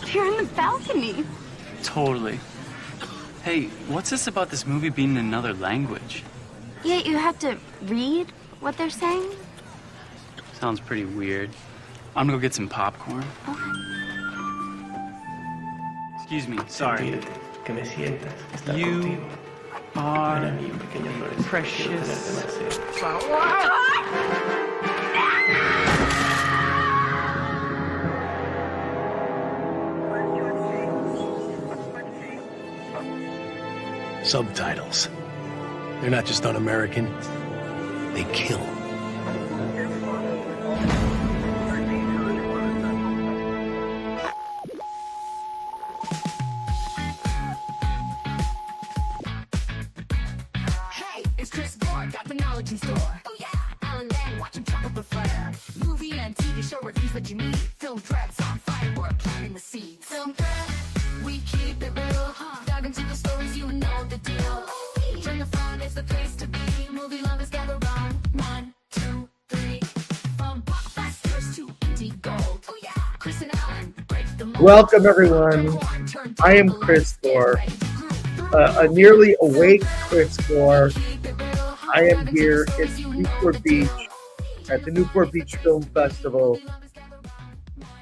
here on the balcony. Totally. Hey, what's this about this movie being in another language? Yeah, you have to read what they're saying? Sounds pretty weird. I'm gonna go get some popcorn. Okay. Excuse me, sorry. Que me sientas, estar You contigo. are Ven a mí, pequeña florecita, quiero tenerte más precious. cerca. Subtitles. They're not just un-American, they kill. Hey, it's Chris Gore, got the knowledge in store. Oh yeah, Alan Lang, watch him chop up a fire. Movie and TV show reviews that you need. Film threads on fire, we're planting the seeds. Film thread, we keep it real. Dive into the stories, you know the deal. Turn the phone, it's the place to be. Movie lovers gather round. 1, 2, 3. From blockbusters to indie gold. Oh yeah, Chris and Alan break the mold. Welcome, everyone. I am Chris Gore, a nearly awake Chris Gore. I am here in Newport Beach at the Newport Beach Film Festival,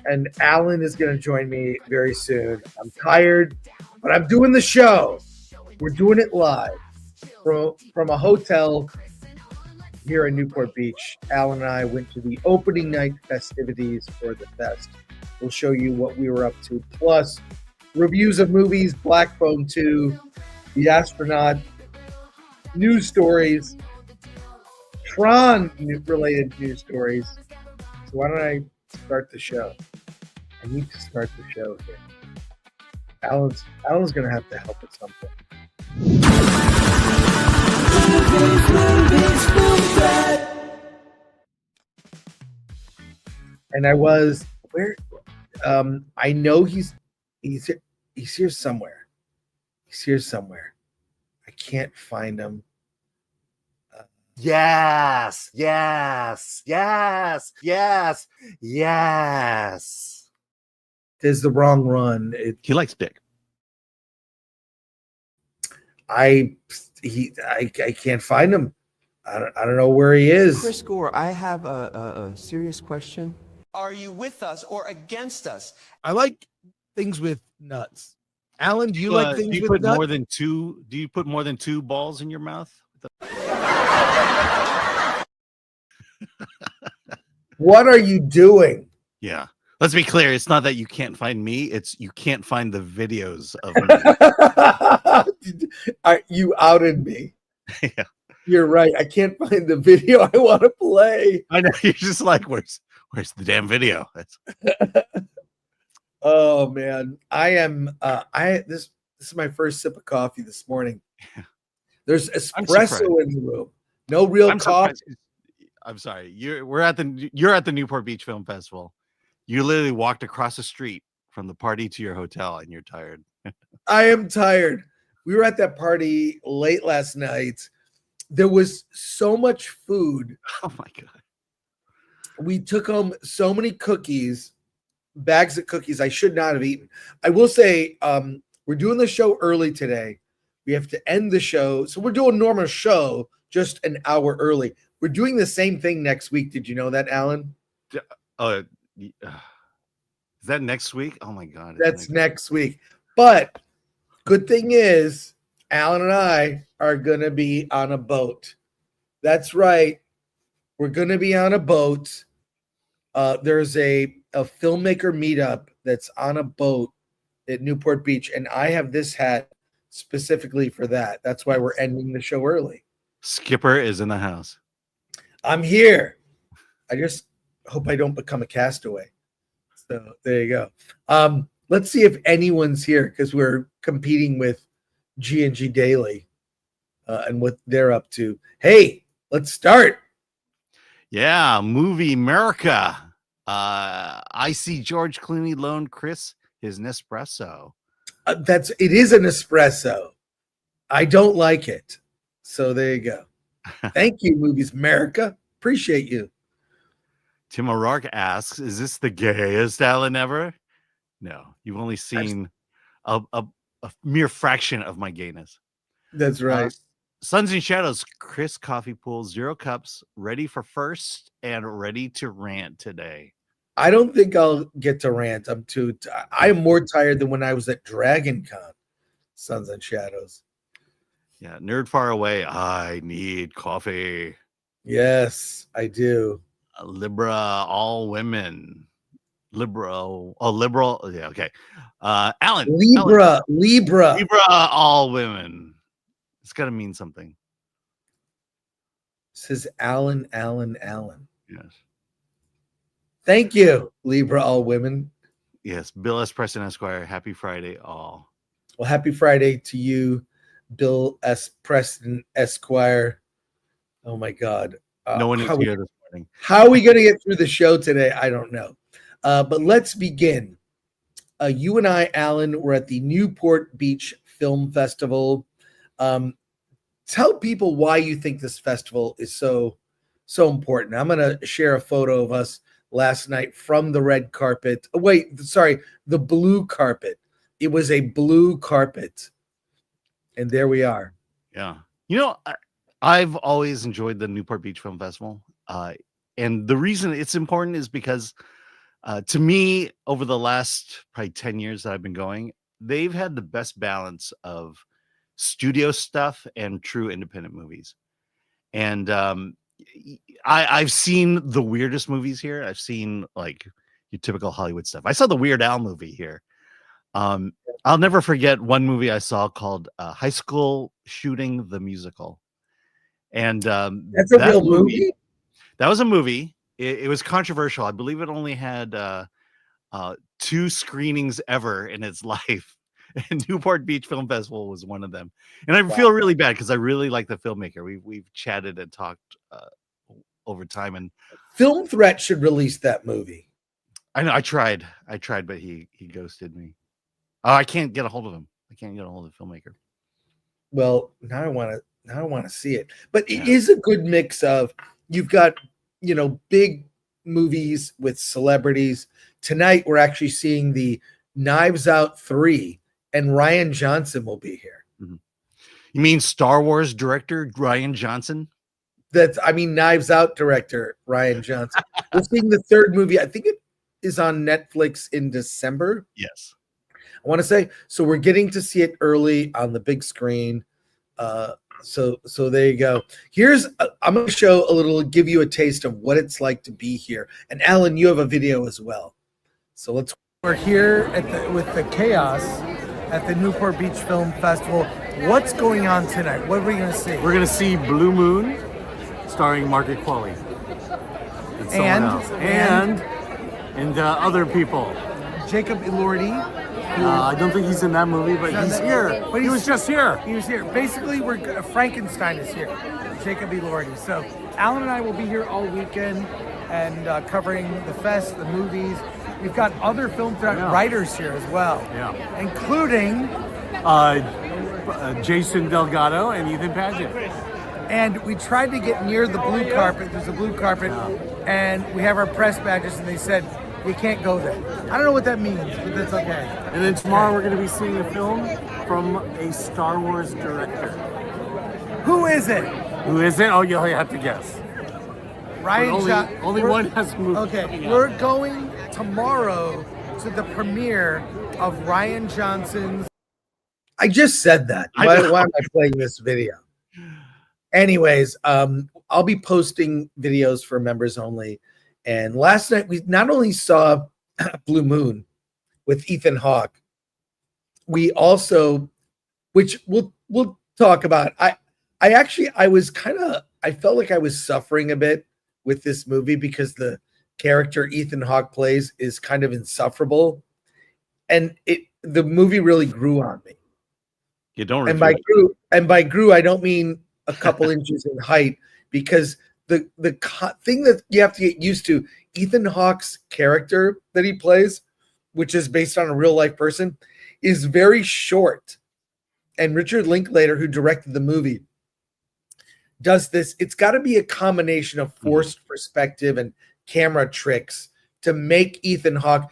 and Alan is going to join me very soon. I'm tired, but I'm doing the show. We're doing it live from a hotel here in Newport Beach. Alan and I went to the opening night festivities for the fest. We'll show you what we were up to, plus reviews of movies, Black Phone 2, The Astronaut, news stories, Tron-related news stories. So why don't I start the show? I need to start the show here. Alan's going to have to help at some point. And I was where? I know he's here somewhere. He's here somewhere. I can't find him. Yes. There's the wrong run. He likes dick. I can't find him. I don't know where he is. Chris Gore, I have a serious question. Are you with us or against us? I like things with nuts. Alan, do you like things do you with put nuts? more than two? Do you put more than 2 balls in your mouth? What are you doing? Yeah. Let's be clear. It's not that you can't find me. It's you can't find the videos of me. You outed me. Yeah. You're right. I can't find the video I want to play. I know. You're just like, where's the damn video? That's... Oh man, I am. This is my first sip of coffee this morning. Yeah. There's espresso in the room. No real coffee. I'm sorry. You're at the Newport Beach Film Festival. You literally walked across the street from the party to your hotel, and you're tired. I am tired. We were at that party late last night. There was so much food. Oh my god. We took home so many cookies, bags of cookies I should not have eaten. I will say, we're doing the show early today. We have to end the show. So we're doing a normal show just an hour early. We're doing the same thing next week. Did you know that, Alan? Is that next week? Oh my god. That's next week. But good thing is, Alan and I are going to be on a boat. That's right. We're going to be on a boat. There's a filmmaker meetup that's on a boat at Newport Beach, and I have this hat specifically for that. That's why we're ending the show early. Skipper is in the house. I'm here. I just hope I don't become a castaway. So there you go. Let's see if anyone's here because we're competing with G&G Daily and what they're up to. Hey, let's start. Yeah, movie America. I see George Clooney loaned Chris his Nespresso. It is an espresso. I don't like it. So there you go. Thank you, Movies America. Appreciate you. Tim O'Rourke asks, is this the gayest Alan ever? No, you've only seen a mere fraction of my gayness. That's right. Suns and Shadows, Chris Coffee Pool, 0 cups, ready for first and ready to rant today. I don't think I'll get to rant. I'm more tired than when I was at Dragon Con. Suns and Shadows. Yeah, nerd far away. I need coffee. Yes, I do. Libra, all women. Liberal. Yeah, okay. Alan. Libra. Libra, all women. It's got to mean something. It says Alan. Yes. Thank you, Libra, all women. Yes, Bill S. Preston Esquire. Happy Friday, all. Well, happy Friday to you, Bill S. Preston Esquire. Oh my God. No one is here this morning. How are we going to get through the show today? I don't know. But let's begin. You and I, Alan, were at the Newport Beach Film Festival. Tell people why you think this festival is so important. I'm going to share a photo of us last night from the red carpet. The blue carpet. It was a blue carpet. And there we are. Yeah. You know, I've always enjoyed the Newport Beach Film Festival. And the reason it's important is because to me, over the last probably 10 years that I've been going, they've had the best balance of studio stuff and true independent movies. And I've seen the weirdest movies here. I've seen like your typical Hollywood stuff. I saw the Weird Al movie here. I'll never forget one movie I saw called High School Shooting the Musical. And that's a real movie? That was a movie. It was controversial. I believe it only had 2 screenings ever in its life. And Newport Beach Film Festival was one of them. And I feel really bad because I really like the filmmaker. We've chatted and talked over time. And Film Threat should release that movie. I know. I tried, but he ghosted me. I can't get a hold of him. I can't get a hold of the filmmaker. Well, now I want to see it. But it is a good mix of, you've got, big movies with celebrities. Tonight we're actually seeing the Knives Out 3, and Rian Johnson will be here. Mm-hmm. You mean Star Wars director Rian Johnson? Knives Out director Rian Johnson. We're seeing the 3rd movie. I think it is on Netflix in December. Yes. I want to say, so we're getting to see it early on the big screen. So there you go. I'm going to give you a taste of what it's like to be here. And Alan, you have a video as well. So we're here with the chaos at the Newport Beach Film Festival. What's going on tonight? What are we going to see? We're going to see Blue Moon, starring Margaret Qualley. And other people. Jacob Elordi. I don't think he's in that movie, but he's here. But he was just here. He was here. Basically, Frankenstein is here. Jacob Elordi. So Alan and I will be here all weekend and covering the fest, the movies. We've got other Film Threat writers here as well. Yeah. Including Jason Delgado and Ethan Paget. And we tried to get near the blue carpet. There's a blue carpet. And we have our press badges, and they said, you can't go there. I don't know what that means, but that's okay. And then tomorrow we're going to be seeing a film from a Star Wars director. Who is it? Who is it? Oh, you'll have to guess. Only one has moved. Okay, we're going tomorrow to the premiere of Rian Johnson's. I just said that. Why am I playing this video? Anyways, I'll be posting videos for members only. And last night we not only saw Blue Moon with Ethan Hawke, we also, which we'll talk about. I felt like I was suffering a bit with this movie because the character Ethan Hawke plays is kind of insufferable, and the movie really grew on me. You don't. And by grew, I don't mean a couple inches in height, because the thing that you have to get used to, Ethan Hawke's character that he plays, which is based on a real life person, is very short. And Richard Linklater, who directed the movie, does this. It's got to be a combination of forced perspective and camera tricks to make Ethan Hawke.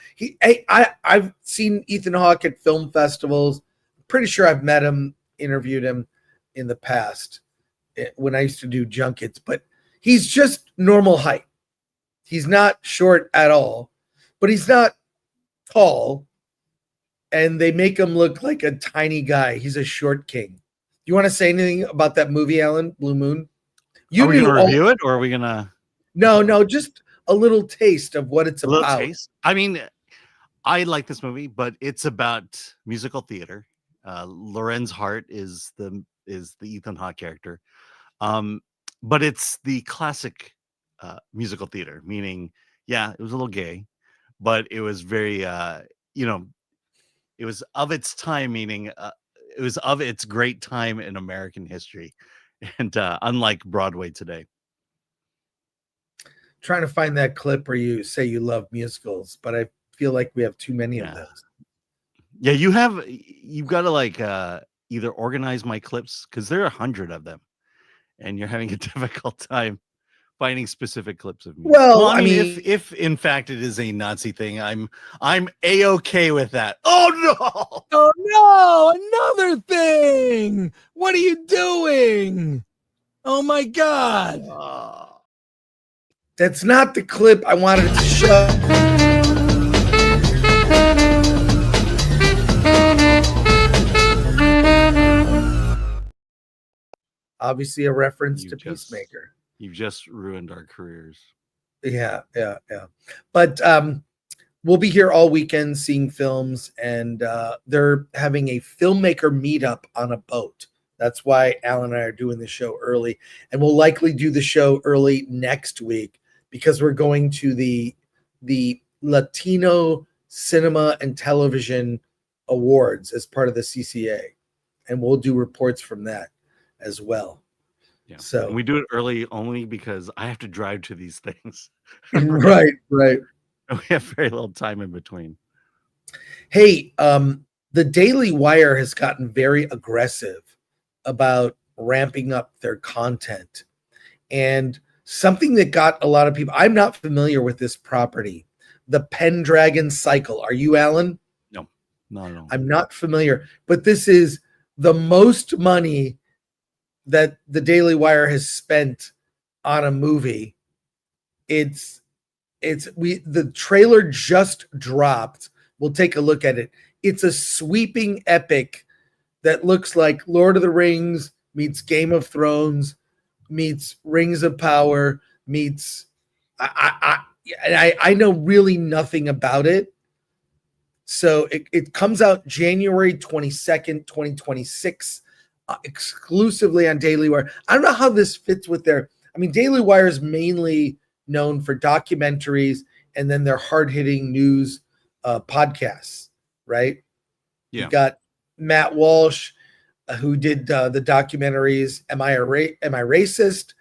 I've seen Ethan Hawke at film festivals. Pretty sure I've met him, interviewed him in the past when I used to do junkets, but he's just normal height. He's not short at all, but he's not tall. And they make him look like a tiny guy. He's a short king. You want to say anything about that movie, Alan? Blue Moon? Are we going to review it, or are we going to? No, just a little taste of what it's about. Taste? I mean, I like this movie, but it's about musical theater. Lorenz Hart is the Ethan Hawke character, but it's the classic musical theater. Meaning, yeah, it was a little gay, but it was very, it was of its time. Meaning, it was of its great time in American history, and unlike Broadway today. Trying to find that clip where you say you love musicals, but I feel like we have too many of those. Yeah, you've got to like either organize my clips, because there are 100 of them, and you're having a difficult time finding specific clips of me. Well, I mean, if in fact it is a Nazi thing, I'm a-okay with that. Oh no, another thing. What are you doing? Oh my God. That's not the clip I wanted to show. Obviously a reference to Peacemaker. You've just ruined our careers. Yeah. But we'll be here all weekend seeing films, and they're having a filmmaker meetup on a boat. That's why Alan and I are doing the show early, and we'll likely do the show early next week because we're going to the Latino Cinema and Television Awards as part of the CCA, and we'll do reports from that as well. Yeah. So and we do it early only because I have to drive to these things. Right. We have very little time in between. Hey, the Daily Wire has gotten very aggressive about ramping up their content. And something that got a lot of people, I'm not familiar with this property, the Pendragon cycle. Are you, Alan? No. I'm not familiar, but this is the most money that the Daily Wire has spent on a movie. The trailer just dropped. We'll take a look at it. It's a sweeping epic that looks like Lord of the Rings meets Game of Thrones meets Rings of Power meets I know really nothing about it. So it comes out January 22nd, 2026, exclusively on Daily Wire. I don't know how this fits with Daily Wire is mainly known for documentaries and then their hard-hitting news podcasts, right? Yeah. You got Matt Walsh, who did the documentaries Am I Racist?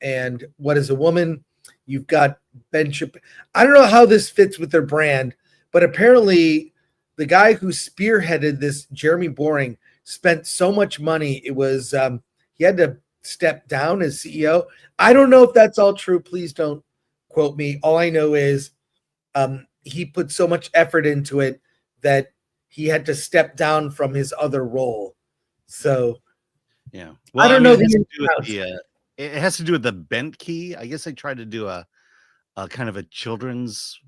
And What is a Woman? You've got Ben Shapiro. I don't know how this fits with their brand, but apparently the guy who spearheaded this, Jeremy Boring, spent so much money. It was he had to step down as CEO. I don't know if that's all true. Please don't quote me. All I know is he put so much effort into it that he had to step down from his other role. So yeah, well, I don't know. It has to do with the bent key. I guess they tried to do a kind of a children's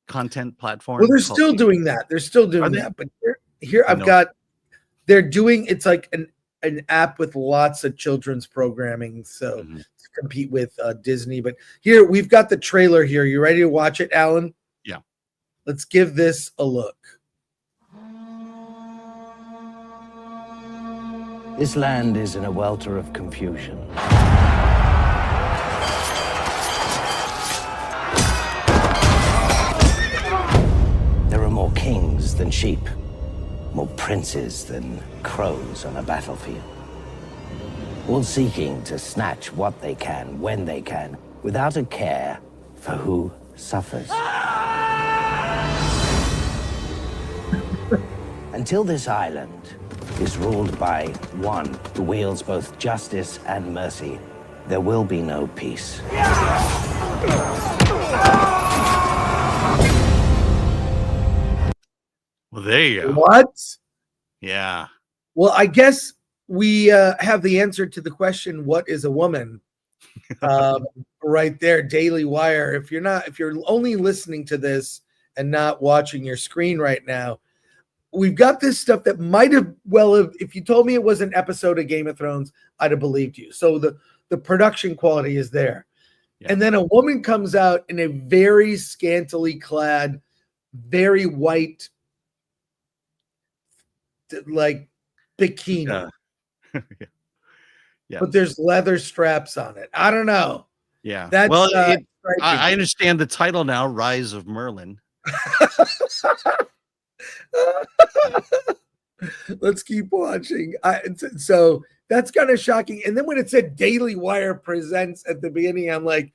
content platform. Well, they're still doing that. But here I've got. They're doing. It's like an app with lots of children's programming, so to compete with Disney. But here we've got the trailer here. You ready to watch it, Alan? Yeah. Let's give this a look. This land is in a welter of confusion. There are more kings than sheep, more princes than crows on a battlefield. All seeking to snatch what they can, when they can, without a care for who suffers. Until this island is ruled by one who wields both justice and mercy, there will be no peace. there you go. What? Yeah. Well, I guess we have the answer to the question, what is a woman? Right there, Daily Wire. If you're only listening to this and not watching your screen right now, we've got this stuff that might have if you told me it was an episode of Game of Thrones, I'd have believed you. So the production quality is there. Yeah. And then a woman comes out in a very scantily clad, very white, like bikini. Yeah. Yeah. But there's leather straps on it. I don't know. Yeah. That's I understand the title now, Rise of Merlin. Let's keep watching. So that's kind of shocking. And then when it said Daily Wire presents at the beginning, I'm like,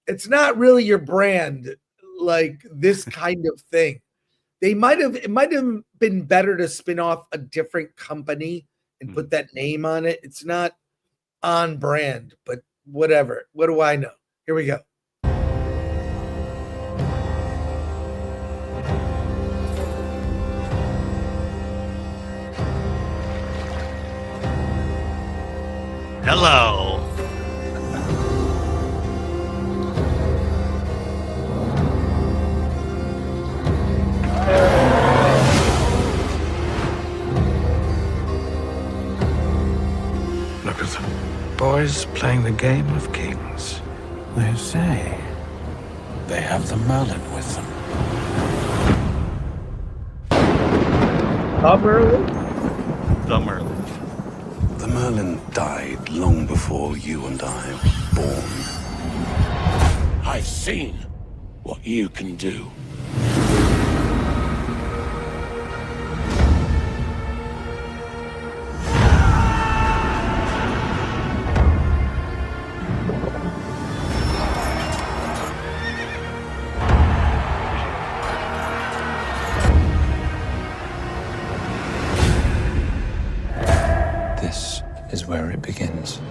it's not really your brand, like this kind of thing. It might have been better to spin off a different company and put that name on it. It's not on brand, but whatever. What do I know? Here we go. Hello. Look at them. Boys playing the game of kings. They say they have the Merlin with them. Merlin? The Merlin. The Merlin died long before you and I were born. I've seen what you can do. This is where it begins.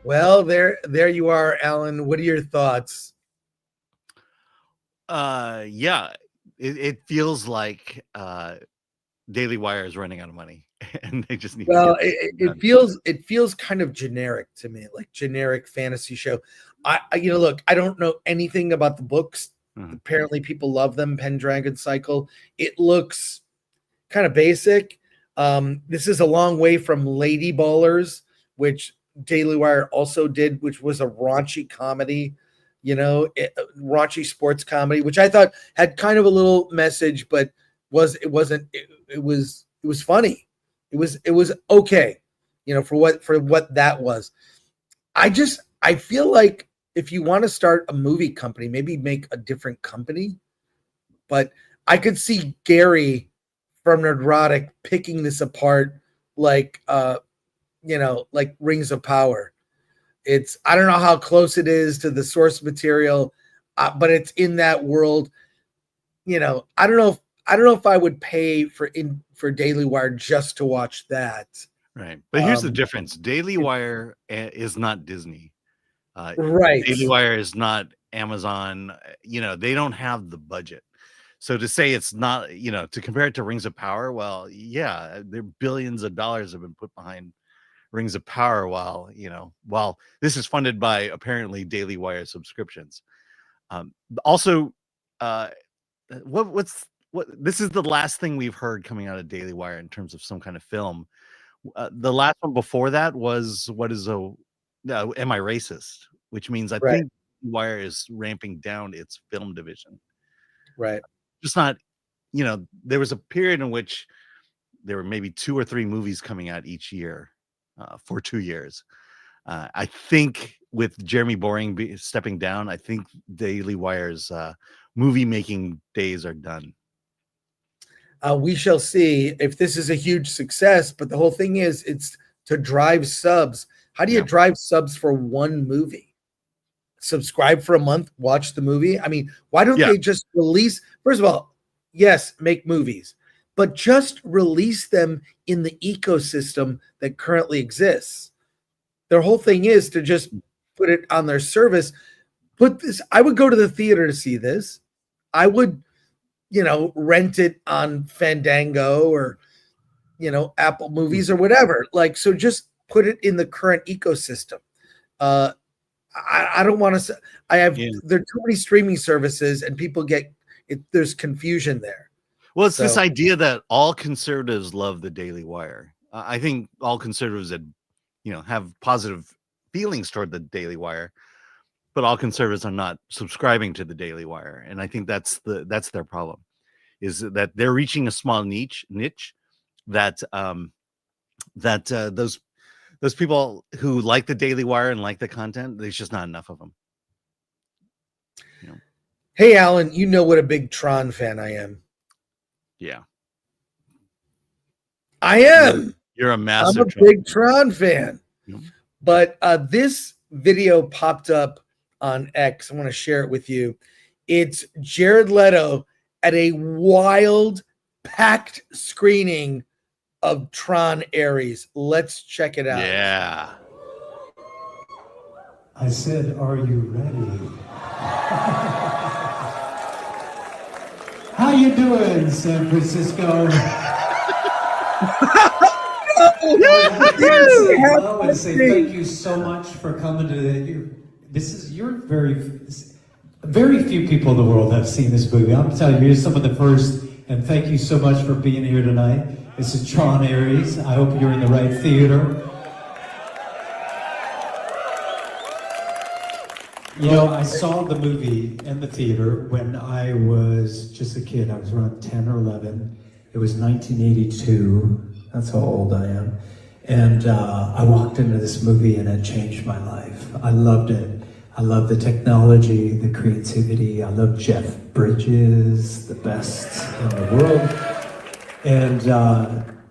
Well, there you are, Alan. What are your thoughts? Yeah, it feels like Daily Wire is running out of money, and they just need. Well, it feels kind of generic to me, like generic fantasy show. I look, I don't know anything about the books. Mm-hmm. Apparently, people love them. Pendragon Cycle. It looks kind of basic. This is a long way from Lady Ballers, which Daily Wire also did, which was a raunchy comedy, raunchy sports comedy, which I thought had kind of a little message, but it was funny. It was okay, for what that was. I feel like if you want to start a movie company, maybe make a different company, but I could see Gary from Nerdrotic picking this apart like like Rings of Power. I don't know how close it is to the source material, but it's in that world. I don't know if I would pay for Daily Wire just to watch that. Right. But here's the difference. Daily Wire is not Disney. Right. Daily Wire is not Amazon. They don't have the budget. So to say it's not, to compare it to Rings of Power, well, yeah, there billions of dollars have been put behind Rings of Power while this is funded by apparently Daily Wire subscriptions. Also, this is the last thing we've heard coming out of Daily Wire in terms of some kind of film. The last one before that was Am I Racist? Which means I think Wire is ramping down its film division. Right. Just not, there was a period in which there were maybe 2 or 3 movies coming out each year for 2 years. I think with Jeremy Boring stepping down, I think Daily Wire's movie making days are done. We shall see if this is a huge success, but the whole thing is it's to drive subs. How do you drive subs for one movie? subscribe for a month, watch the movie. I mean, why don't Yeah. they just release? First of all, yes, make movies, but just release them in the ecosystem that currently exists. Their whole thing is to just put it on their service. Put this. I would go to the theater to see this. I would, rent it on Fandango or, Apple Movies or whatever. Like, so just put it in the current ecosystem. I don't want to. There are too many streaming services, and people get it. There's confusion there. Well, it's this idea that all conservatives love the Daily Wire. I think all conservatives that have positive feelings toward the Daily Wire, but all conservatives are not subscribing to the Daily Wire, and I think that's their problem, is that they're reaching a small niche that those people who like the Daily Wire and like the content, there's just not enough of them. Hey, Alan, you know what a big Tron fan I am. Yeah, I am. You're a massive. I'm a big Tron fan. Yep. But this video popped up on X. I want to share it with you. It's Jared Leto at a wild, packed screening of Tron Ares. Let's check it out. Yeah. I said, are you ready? How you doing, San Francisco? I want to say thank you so much for coming to very few people in the world have seen this movie. I'm telling you, you're some of the first, and thank you so much for being here tonight. This is Tron Ares. I hope you're in the right theater. I saw the movie in the theater when I was just a kid. I was around 10 or 11. It was 1982. That's how old I am. And I walked into this movie and it changed my life. I loved it. I love the technology, the creativity. I love Jeff Bridges, the best in the world. And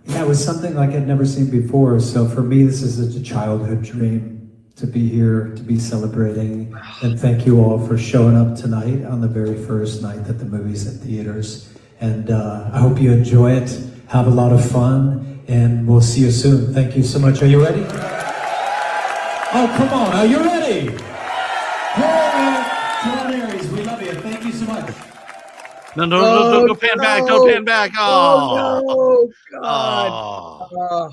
it was something like I'd never seen before. So for me, this is a childhood dream to be here, to be celebrating. And thank you all for showing up tonight on the very first night that the movie's in theaters. And I hope you enjoy it. Have a lot of fun, and we'll see you soon. Thank you so much. Are you ready? Oh, come on. Are you ready? Hey, Tron Ares, we love you. Thank you so much. No, don't pan back. Don't pan back. Oh, no, God.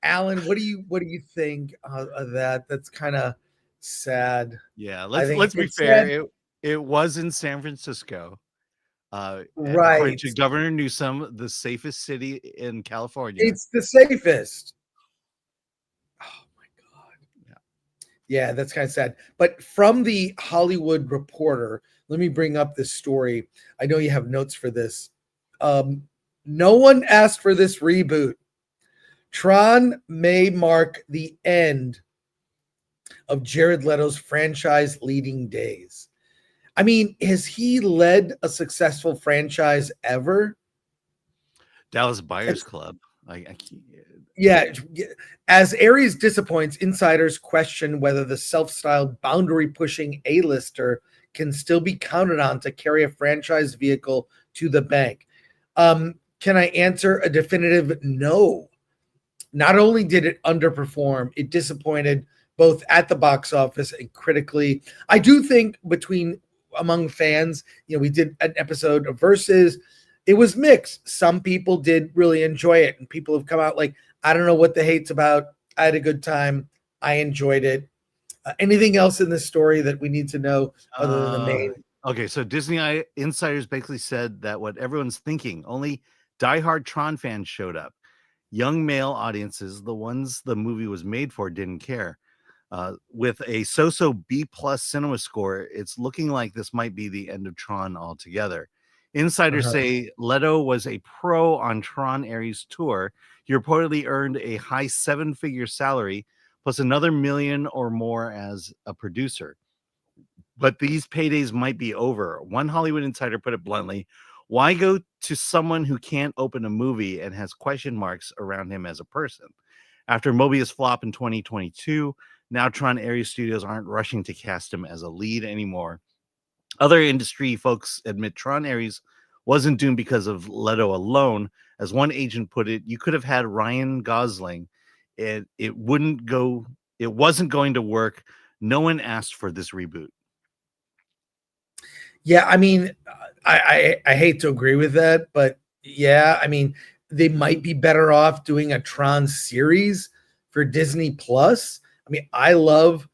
Alan, what do you think of that? That's kind of sad. Yeah, let's be fair. It was in San Francisco. Right. According to Governor Newsom, the safest city in California. It's the safest. Oh my God. Yeah, that's kind of sad. But from the Hollywood Reporter, let me bring up this story. I know you have notes for this. No one asked for this reboot. Tron may mark the end of Jared Leto's franchise leading days. I mean, has he led a successful franchise ever? Dallas Buyers Club. Yeah. As Ares disappoints, insiders question whether the self-styled boundary-pushing A-lister can still be counted on to carry a franchise vehicle to the bank. Can I answer a definitive no? Not only did it underperform, it disappointed both at the box office and critically. I do think among fans, we did an episode of Versus. It was mixed. Some people did really enjoy it, and people have come out like, I don't know what the hate's about. I had a good time. I enjoyed it. Anything else in this story that we need to know other than the main? Okay, so Disney insiders basically said that what everyone's thinking, only diehard Tron fans showed up. Young male audiences, the ones the movie was made for, didn't care. With a so-so B+ cinema score, it's looking like this might be the end of Tron altogether. Insiders say Leto was a pro on Tron Ares tour. He reportedly earned a high 7-figure salary, plus another $1 million or more as a producer. But these paydays might be over. One Hollywood insider put it bluntly: why go to someone who can't open a movie and has question marks around him as a person? After Mobius flop in 2022, Now Tron Ares Studios aren't rushing to cast him as a lead anymore. Other industry folks admit Tron Ares wasn't doomed because of Leto alone. As one agent put it, you could have had Ryan Gosling. It wasn't going to work. No one asked for this reboot. Yeah, I mean, I hate to agree with that, but yeah, I mean, they might be better off doing a Tron series for Disney Plus. I mean, I love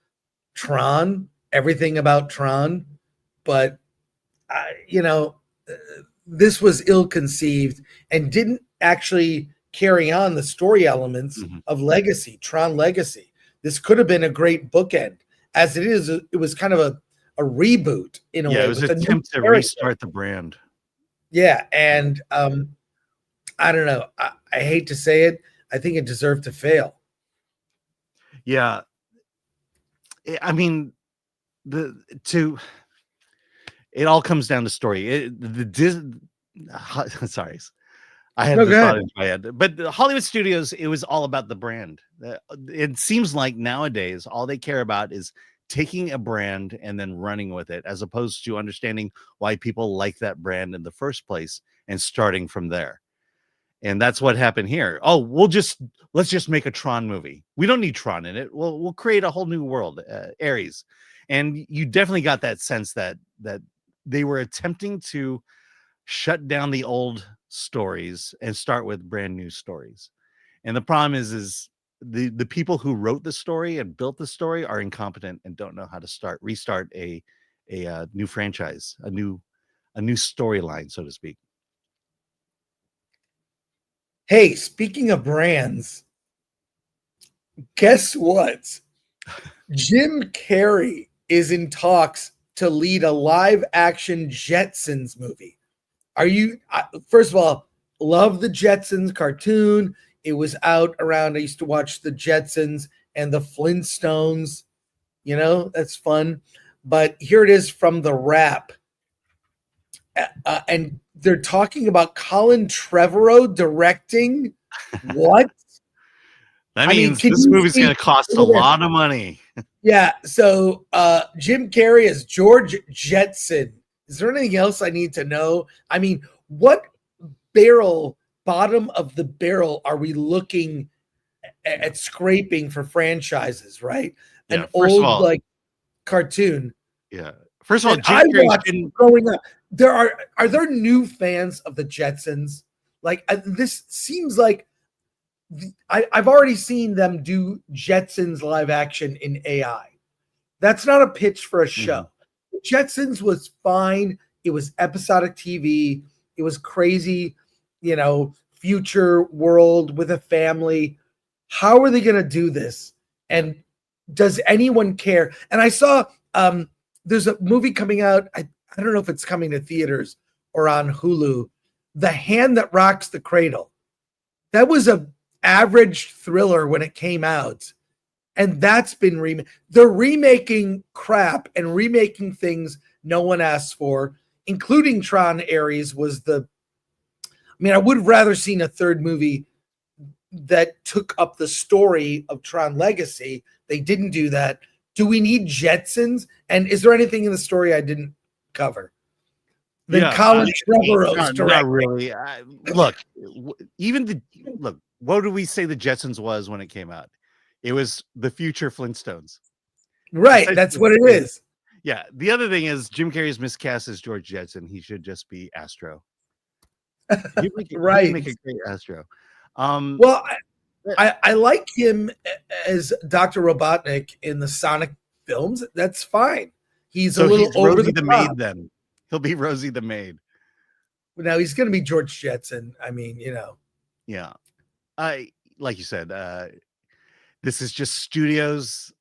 Tron, everything about Tron, but this was ill-conceived and didn't actually carry on the story elements of Legacy, Tron Legacy. This could have been a great bookend. As it is, it was kind of a reboot in a way. It was an attempt to restart the brand. Yeah, and I don't know. I hate to say it. I think it deserved to fail. Yeah, I mean, it all comes down to story. Sorry, I had the thought in my head. But the Hollywood studios, it was all about the brand. It seems like nowadays all they care about is taking a brand and then running with it, as opposed to understanding why people like that brand in the first place and starting from there. And that's what happened here. Oh, let's just make a Tron movie. We don't need Tron in it. We'll create a whole new world, Ares. And you definitely got that sense that they were attempting to shut down the old stories and start with brand new stories. And the problem is the people who wrote the story and built the story are incompetent and don't know how to restart a new franchise, a new storyline, so to speak. Hey, speaking of brands, guess what? Jim Carrey is in talks to lead a live action Jetsons movie. First of all, love the Jetsons cartoon. It was out around, I used to watch the Jetsons and the Flintstones. That's fun. But here it is from The Wrap. And they're talking about Colin Trevorrow directing. What? That means this movie's going to cost a lot of money. Yeah. So Jim Carrey as George Jetson. Is there anything else I need to know? I mean, what bottom of the barrel are we looking at scraping for franchises, right? Yeah, an old cartoon. Yeah. First of all, Jim Carrey growing up. Are there new fans of the Jetsons? This seems like I've already seen them do Jetsons live action in AI. That's not a pitch for a show. Jetsons was fine. It was episodic TV. It was crazy, future world with a family. How are they going to do this? And does anyone care? And I saw there's a movie coming out. I don't know if it's coming to theaters or on Hulu. The Hand That Rocks the Cradle. That was an average thriller when it came out. And that's been they're remaking crap and remaking things no one asked for, including Tron Ares I would have rather seen a third movie that took up the story of Tron Legacy. They didn't do that. Do we need Jetsons? And is there anything in the story I didn't cover? Colin Trevorrow's directing. Not really. Look, what did we say the Jetsons was when it came out? It was the future Flintstones. Right. That's what it is. Yeah. The other thing is Jim Carrey's miscast as George Jetson. He should just be Astro. Right. He'd make a great Astro. Well, I like him as Dr. Robotnik in the Sonic films. That's fine. He's a little over Rosie the maid top. then. He'll be Rosie the maid. Now he's going to be George Jetson. I mean, Yeah. Like you said, this is just studios.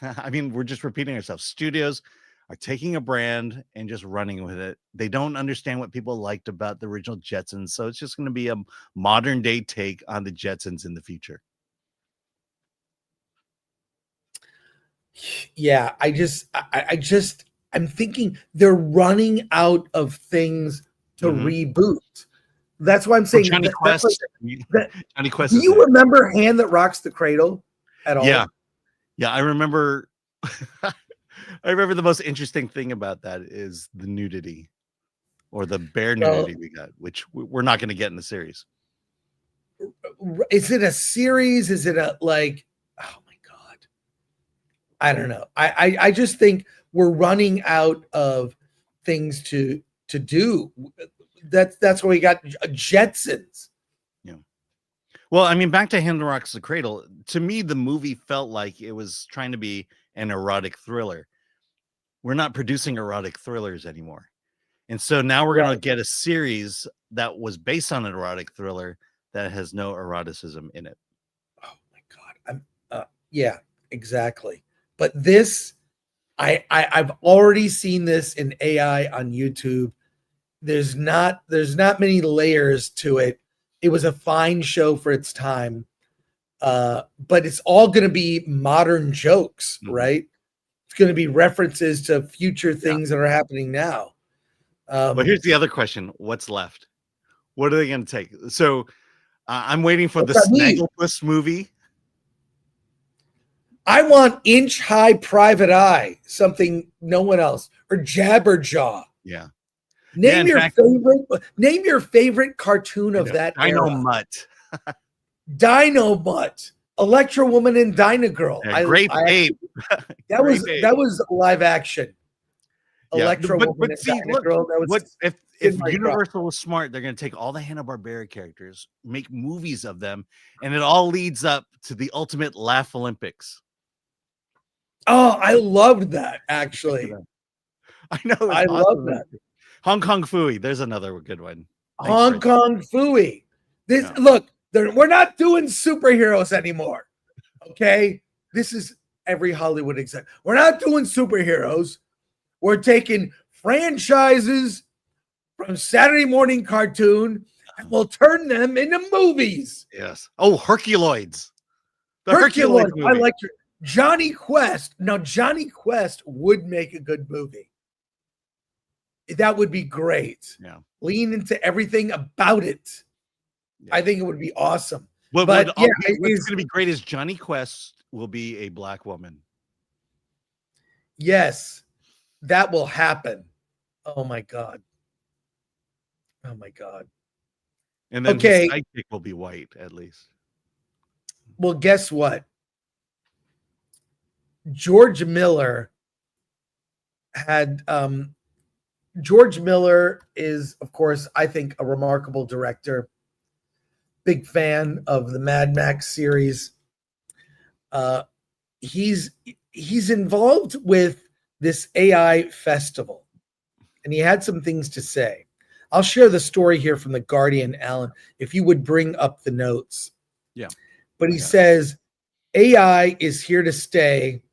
I mean, we're just repeating ourselves. Studios are taking a brand and just running with it. They don't understand what people liked about the original Jetsons. So it's just going to be a modern day take on the Jetsons in the future. Yeah, I'm thinking they're running out of things to reboot. That's why I'm saying Johnny Quest. Johnny Quest. Do you remember Hand That Rocks the Cradle at all? Yeah. Yeah, I remember. I remember the most interesting thing about that is the nudity, or the bare nudity we got, which we're not going to get in the series. Is it a series? Is it a like? Oh my god! I don't know. I just think we're running out of things to do. That's why we got Jetsons. Yeah. Well, I mean, back to Hand Rocks the Cradle. To me, the movie felt like it was trying to be an erotic thriller. We're not producing erotic thrillers anymore. And so now we're going to get a series that was based on an erotic thriller that has no eroticism in it. Oh my god. Yeah, exactly. But this, I've already seen this in AI on YouTube. There's not many layers to it. It was a fine show for its time. But it's all going to be modern jokes, right? It's going to be references to future things that are happening now. But here's the other question. What's left? What are they going to take? So I'm waiting for the Snagglepuss movie. I want Inch High Private Eye, something no one else, or Jabberjaw. Yeah. Name your favorite cartoon of that era. Dino-Mutt. Dino-Mutt. Electro Woman and Dyna-Girl. Yeah, Grape Ape. That was live action. Electro Woman and Dyna-Girl. If Universal was smart, they're going to take all the Hanna-Barbera characters, make movies of them, and it all leads up to the ultimate Laugh Olympics. Oh, I loved that, actually. I know. I love that. Hong Kong Phooey. There's another good one. Hong Kong Phooey. Look, we're not doing superheroes anymore. Okay? This is every Hollywood exec. We're not doing superheroes. We're taking franchises from Saturday morning cartoon and we'll turn them into movies. Yes. Oh, Herculoids. The Herculoids. movie. I like Johnny Quest. Now, Johnny Quest would make a good movie. That would be great. Yeah. Lean into everything about it. Yeah. I think it would be awesome. What's going to be great is Johnny Quest will be a black woman. Yes, that will happen. Oh my god. Oh my god. And then the sidekick will be white, at least. Well, guess what? George Miller is, of course, I think, a remarkable director. Big fan of the Mad Max series. He's involved with this AI festival, and he had some things to say. I'll share the story here from The Guardian, Alan, if you would bring up the notes. Yeah. But he says, AI is here to stay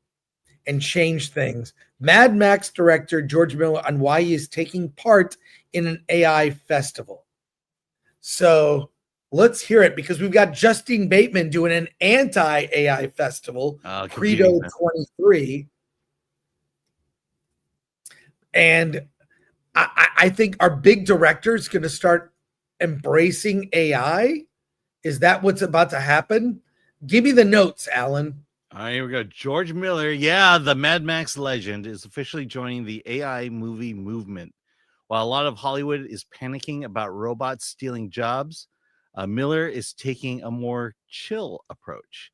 and change things. Mad Max director George Miller on why he is taking part in an AI festival. So let's hear it, because we've got Justine Bateman doing an anti-AI festival, Credo 23. And I think our big director is going to start embracing AI. Is that what's about to happen? Give me the notes, Alan. All right, here we go. George Miller, the Mad Max legend, is officially joining the AI movie movement. While a lot of Hollywood is panicking about robots stealing jobs, Miller is taking a more chill approach.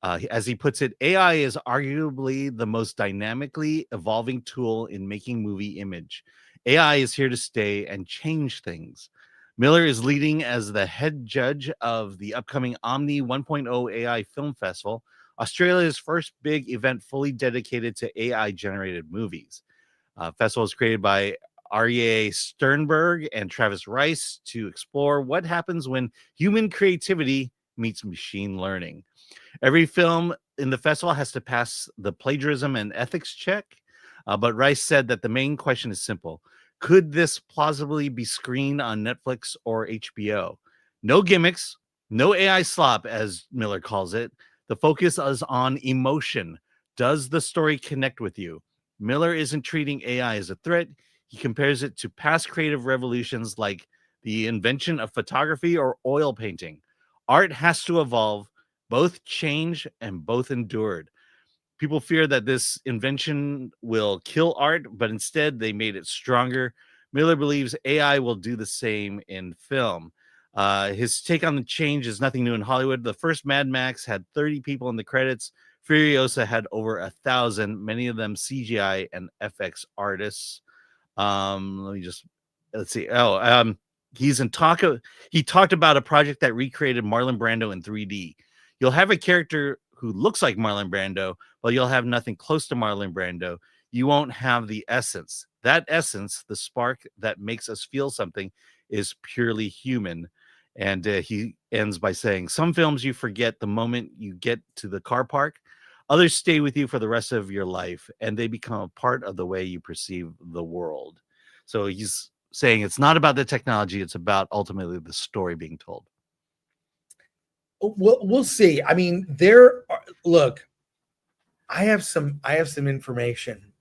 As he puts it, AI is arguably the most dynamically evolving tool in making movie image. AI is here to stay and change things. Miller is leading as the head judge of the upcoming Omni 1.0 AI Film Festival, Australia's first big event fully dedicated to AI-generated movies. Festival is created by Aryeh Sternberg and Travis Rice to explore what happens when human creativity meets machine learning. Every film in the festival has to pass the plagiarism and ethics check, but Rice said that the main question is simple. Could this plausibly be screened on Netflix or HBO? No gimmicks, no AI slop, as Miller calls it. The focus is on emotion. Does the story connect with you? Miller isn't treating AI as a threat. He compares it to past creative revolutions like the invention of photography or oil painting. Art has to evolve, both change and both endured. People fear that this invention will kill art, but instead they made it stronger. Miller believes AI will do the same in film. His take on the change is nothing new in Hollywood. The first Mad Max had 30 people in the credits. Furiosa had over 1,000, many of them CGI and FX artists. Let's see. He talked about a project that recreated Marlon Brando in 3D. You'll have a character who looks like Marlon Brando, but you'll have nothing close to Marlon Brando. You won't have the essence. That essence, the spark that makes us feel something, is purely human. And he ends by saying, some films you forget the moment you get to the car park. Others stay with you for the rest of your life, and they become a part of the way you perceive the world. So he's saying it's not about the technology, it's about ultimately the story being told. We'll see. I mean, look, I have some information,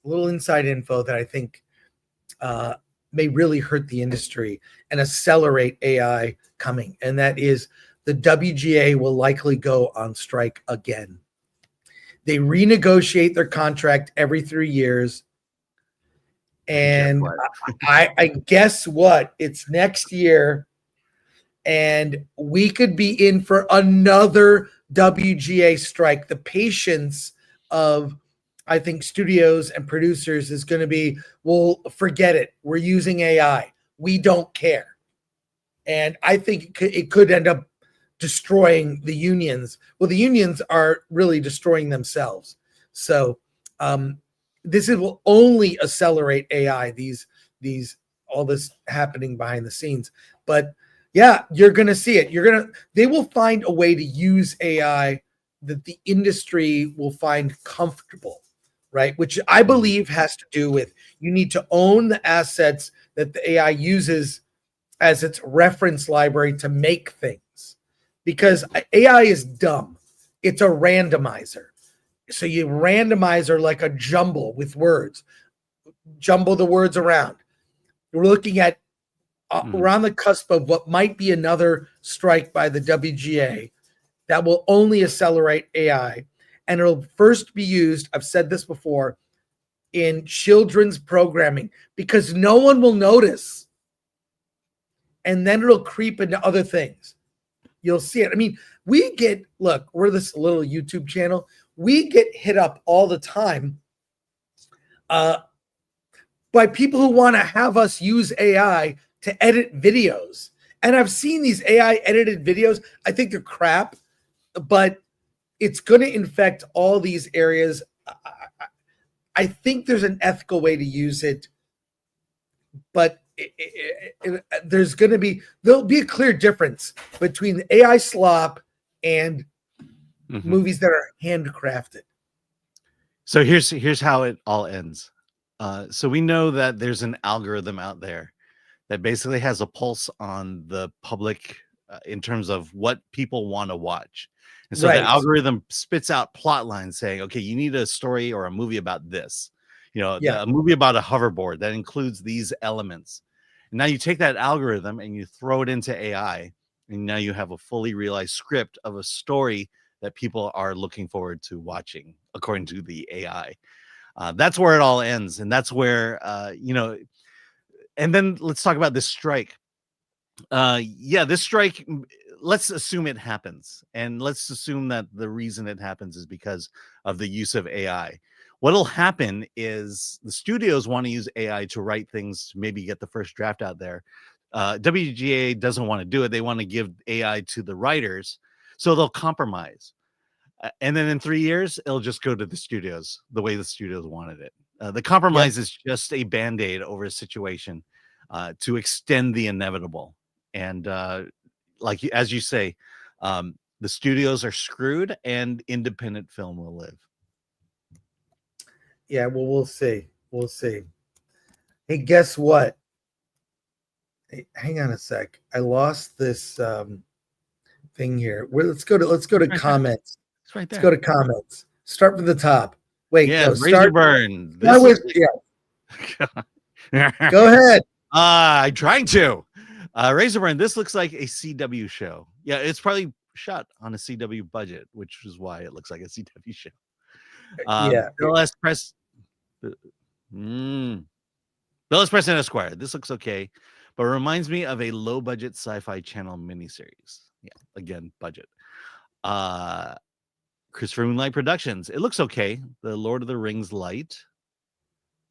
a little inside info that I think may really hurt the industry and accelerate AI coming. And that is the WGA will likely go on strike again. They renegotiate their contract every 3 years. And I guess what? It's next year. And we could be in for another WGA strike. The patience of, I think, studios and producers is going to be, well, forget it. We're using AI. We don't care. And I think it could end up destroying the unions. Well, the unions are really destroying themselves. So this will only accelerate AI, all this happening behind the scenes. But yeah, you're going to see it. They will find a way to use AI that the industry will find comfortable, right? Which I believe has to do with, you need to own the assets that the AI uses as its reference library to make things. Because AI is dumb. It's a randomizer. So you randomizer like a jumble with words. Jumble the words around. We're looking at we're on the cusp of what might be another strike by the WGA that will only accelerate AI. And it'll first be used, I've said this before, in children's programming because no one will notice. And then it'll creep into other things. You'll see it. I mean, we're this little YouTube channel. We get hit up all the time by people who want to have us use AI to edit videos. And I've seen these AI edited videos. I think they're crap, but it's going to infect all these areas. I think there's an ethical way to use it, but there'll be a clear difference between the AI slop and movies that are handcrafted. So here's how it all ends. So we know that there's an algorithm out there that basically has a pulse on the public in terms of what people want to watch. And so the algorithm spits out plot lines saying, okay, you need a story or a movie about this, a movie about a hoverboard that includes these elements. And now you take that algorithm and you throw it into AI, and now you have a fully realized script of a story that people are looking forward to watching, according to the AI. That's where it all ends. And that's where, and then let's talk about this strike. This strike, let's assume it happens. And let's assume that the reason it happens is because of the use of AI. What'll happen is the studios want to use AI to write things, to maybe get the first draft out there. WGA doesn't want to do it. They want to give AI to the writers, so they'll compromise. And then in 3 years, it'll just go to the studios the way the studios wanted it. The compromise is just a Band-Aid over a situation to extend the inevitable. And as you say, the studios are screwed and independent film will live. Yeah, well, we'll see. We'll see. Hey, guess what? Hey, hang on a sec. I lost this thing here. Let's go to comments. It's right there. Let's go to comments. Start from the top. Wait, Razorburn. Go ahead. I'm trying to. Razorburn, this looks like a CW show. Yeah, it's probably shot on a CW budget, which is why it looks like a CW show. Yeah. Bill S. Press. Bill S. Preston Esquire. This looks okay, but reminds me of a low-budget sci-fi channel miniseries. Yeah, again, budget. Christopher Moonlight Productions. It looks okay. The Lord of the Rings light.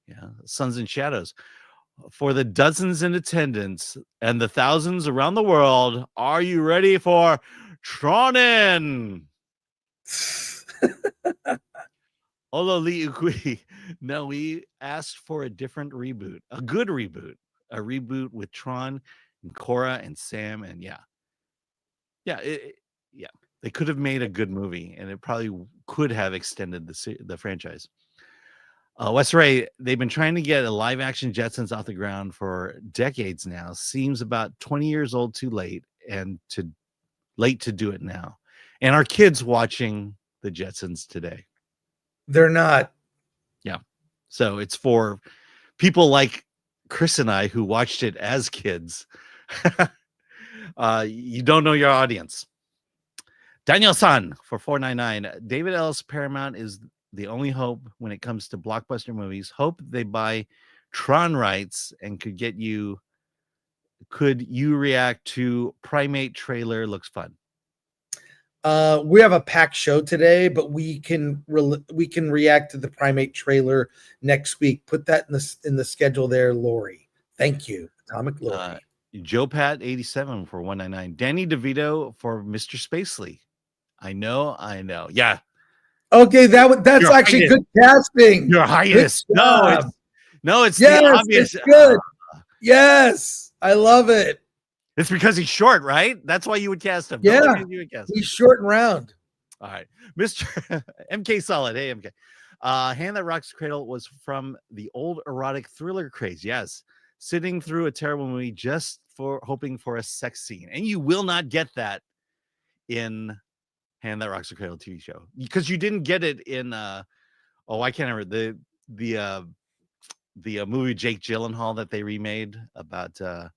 Yeah, Suns and Shadows. For the dozens in attendance and the thousands around the world, are you ready for Tronin? Ololi Ukui. No, we asked for a different reboot, a good reboot, a reboot with Tron and Korra and Sam, and yeah, they could have made a good movie, and it probably could have extended the franchise. Wes Ray, they've been trying to get a live action Jetsons off the ground for decades now. Seems about 20 years old, too late, and late to do it now. And our kids watching the Jetsons today. They're not. Yeah. So it's for people like Chris and I who watched it as kids. You don't know your audience. Daniel San for $4.99. David Ellis Paramount is the only hope when it comes to blockbuster movies. Hope they buy Tron rights and could you react to Primate trailer? Looks fun. We have a packed show today, but we can react to the Primate trailer next week. Put that in the schedule there, Lori. Thank you, Atomic Lori. Joe Pat 87 for $1.99. Danny DeVito for Mr. Spacely. I know. Yeah. Okay, that's Your actually Highness. good casting. Your Highness. No, it's yes, the obvious. It's good. Yes, I love it. It's because he's short, right? That's why you would cast him. Yeah, You would cast him. he's short and round. All right, Mr. MK Solid. Hey, MK. Hand That Rocks the Cradle was from the old erotic thriller craze. Yes, sitting through a terrible movie just for hoping for a sex scene, and you will not get that in Hand That Rocks the Cradle TV show because you didn't get it in. I can't remember the movie Jake Gyllenhaal that they remade about A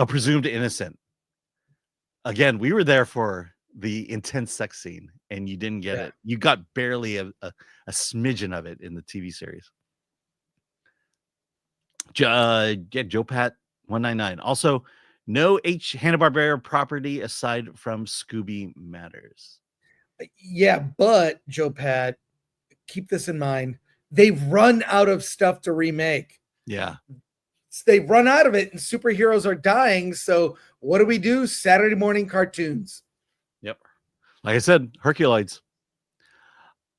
Presumed Innocent. Again, we were there for the intense sex scene, and you didn't get it. You got barely a smidgen of it in the TV series. Joe Pat 199. Also, no Hanna-Barbera property aside from Scooby Matters. Yeah, but Joe Pat, keep this in mind. They've run out of stuff to remake. Yeah. They've run out of it, and superheroes are dying. So what do we do? Saturday morning cartoons. Yep. Like I said, Herculoids.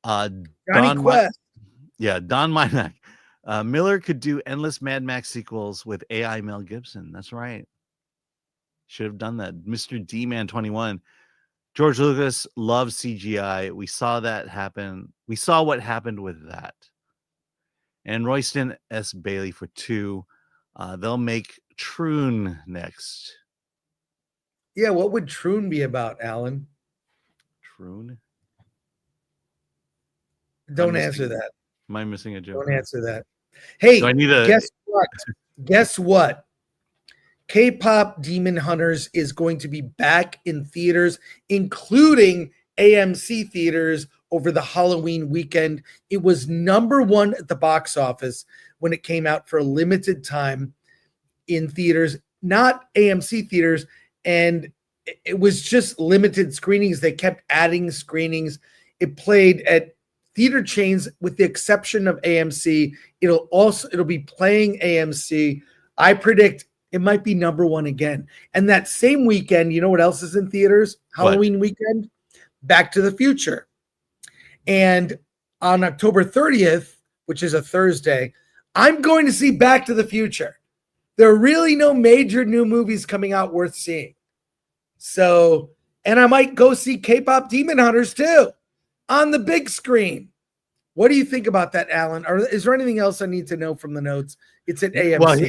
Johnny Quest. Don Minack. Miller could do endless Mad Max sequels with AI Mel Gibson. That's right. Should have done that. Mr. D-Man 21. George Lucas loves CGI. We saw that happen. We saw what happened with that. And Royston S. Bailey for 2. They'll make Troon next. Yeah, what would Troon be about, Alan? Troon? Don't answer that. Am I missing a joke? Don't answer that. Hey, guess what? Guess what? KPop Demon Hunters is going to be back in theaters, including AMC theaters over the Halloween weekend. It was #1 at the box office when it came out for a limited time in theaters, not AMC theaters. And it was just limited screenings. They kept adding screenings. It played at theater chains with the exception of AMC. It'll be playing AMC. I predict it might be #1 again. And that same weekend, you know what else is in theaters? Halloween weekend? Back to the Future. And on October 30th, which is a Thursday, I'm going to see Back to the Future. There are really no major new movies coming out worth seeing. So, and I might go see K-Pop Demon Hunters too on the big screen. What do you think about that, Alan? Or is there anything else I need to know from the notes? It's at AMC. Well,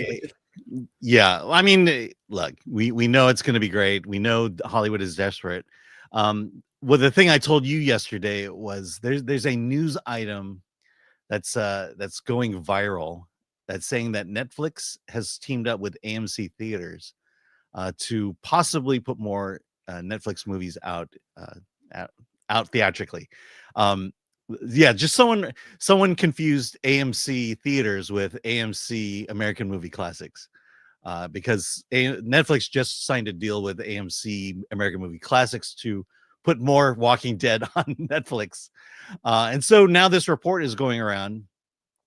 yeah. I mean, look, we know it's going to be great. We know Hollywood is desperate. Well, the thing I told you yesterday was there's a news item that's going viral that's saying that Netflix has teamed up with AMC theaters to possibly put more Netflix movies out theatrically. Yeah, just someone confused AMC theaters with AMC American Movie Classics, because Netflix just signed a deal with AMC American Movie Classics to put more Walking Dead on Netflix, and so now this report is going around,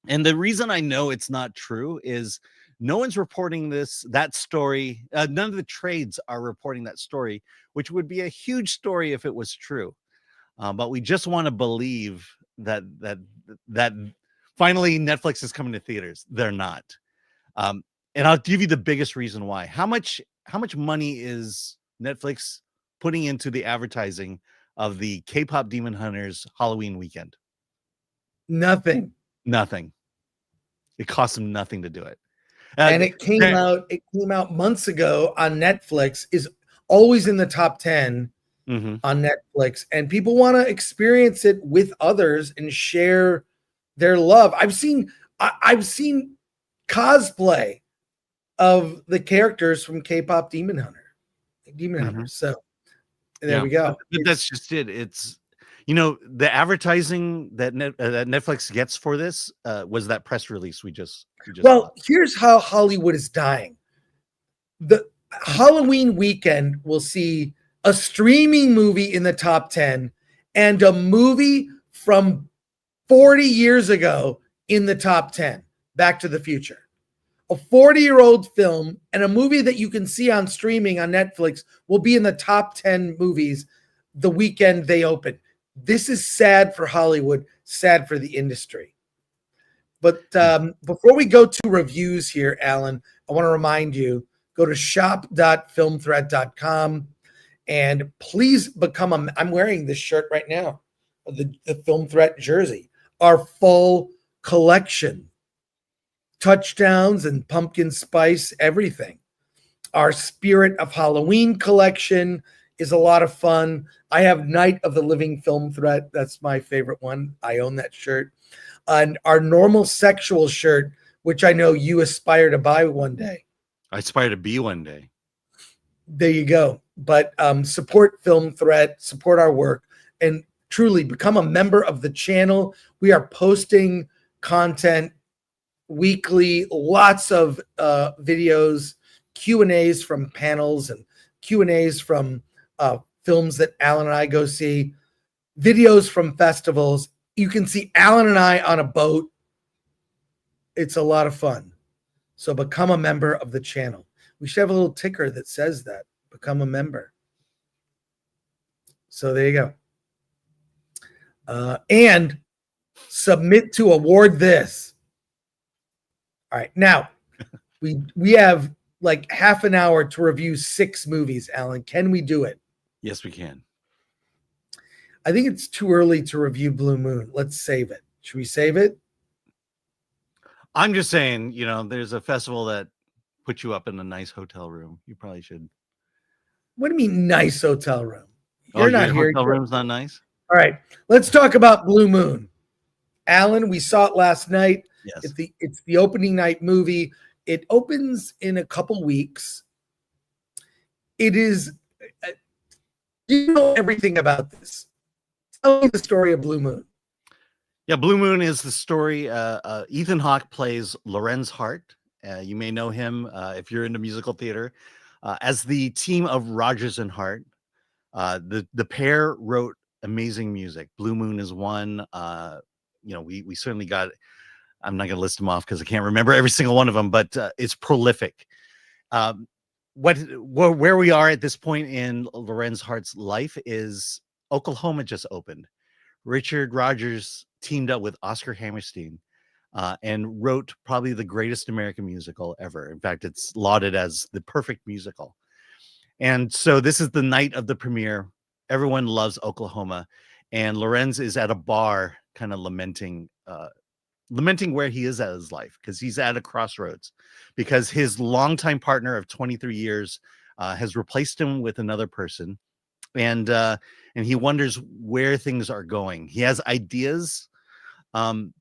and the reason I know it's not true is no one's reporting that story. None of the trades are reporting that story, which would be a huge story if it was true. But we just want to believe that finally Netflix is coming to theaters. They're not. And I'll give you the biggest reason why. How much money is Netflix putting into the advertising of the K-pop Demon Hunters Halloween weekend? Nothing. It cost them nothing to do it. And it came out months ago on Netflix, is always in the top 10 on Netflix, and people want to experience it with others and share their love. I've seen cosplay of the characters from K-pop Demon Hunters. So there we go. That's just it. It's, the advertising that Netflix gets for this was that press release we just well, here's how Hollywood is dying. The Halloween weekend will see a streaming movie in the top 10 and a movie from 40 years ago in the top 10, Back to the Future. A 40-year-old film and a movie that you can see on streaming on Netflix will be in the top 10 movies the weekend they open. This is sad for Hollywood, sad for the industry. But before we go to reviews here, Alan, I want to remind you, go to shop.filmthreat.com and please become I'm wearing this shirt right now, the Film Threat jersey, our full collection. Touchdowns and pumpkin spice, everything. Our Spirit of Halloween collection is a lot of fun. I have Night of the Living Film Threat. That's my favorite one. I own that shirt. And our Normal Sexual shirt, which I know you aspire to buy one day. I aspire to be one day. There you go. But support Film Threat, support our work, and truly become a member of the channel. We are posting content weekly, lots of videos, Q&As from panels and Q&As from films that Alan and I go see, videos from festivals. You can see Alan and I on a boat. It's a lot of fun. So become a member of the channel. We should have a little ticker that says that. Become a member. So there you go. And submit to award this. All right. Now, we have like half an hour to review 6 movies, Alan. Can we do it? Yes, we can. I think it's too early to review Blue Moon. Let's save it. Should we save it? I'm just saying, there's a festival that puts you up in a nice hotel room. You probably should. What do you mean nice hotel room? You're not here. Hotel room's not nice? All right. Let's talk about Blue Moon. Alan, we saw it last night. Yes. It's the opening night movie. It opens in a couple weeks. It is, you know everything about this. Tell me the story of Blue Moon. Yeah, Blue Moon is the story. Ethan Hawke plays Lorenz Hart. You may know him if you're into musical theater as the team of Rodgers and Hart. The pair wrote amazing music. Blue Moon is one. We certainly got. I'm not going to list them off because I can't remember every single one of them, but it's prolific. Where we are at this point in Lorenz Hart's life is Oklahoma just opened. Richard Rodgers teamed up with Oscar Hammerstein and wrote probably the greatest American musical ever. In fact, it's lauded as the perfect musical. And so this is the night of the premiere. Everyone loves Oklahoma. And Lorenz is at a bar kind of lamenting where he is at his life, because he's at a crossroads, because his longtime partner of 23 years has replaced him with another person. And he wonders where things are going. He has ideas, and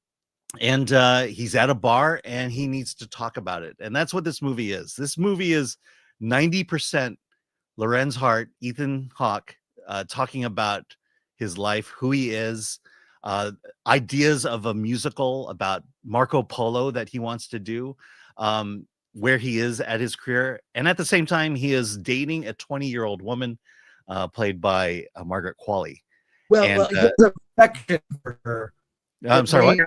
he's at a bar and he needs to talk about it. And that's what this movie is. This movie is 90% Lorenz Hart, Ethan Hawke, talking about his life, who he is. ideas of a musical about Marco Polo that he wants to do, where he is at his career. And at the same time, he is dating a 20-year-old woman played by Margaret Qualley. Well, he has affection for her. I'm sorry, what?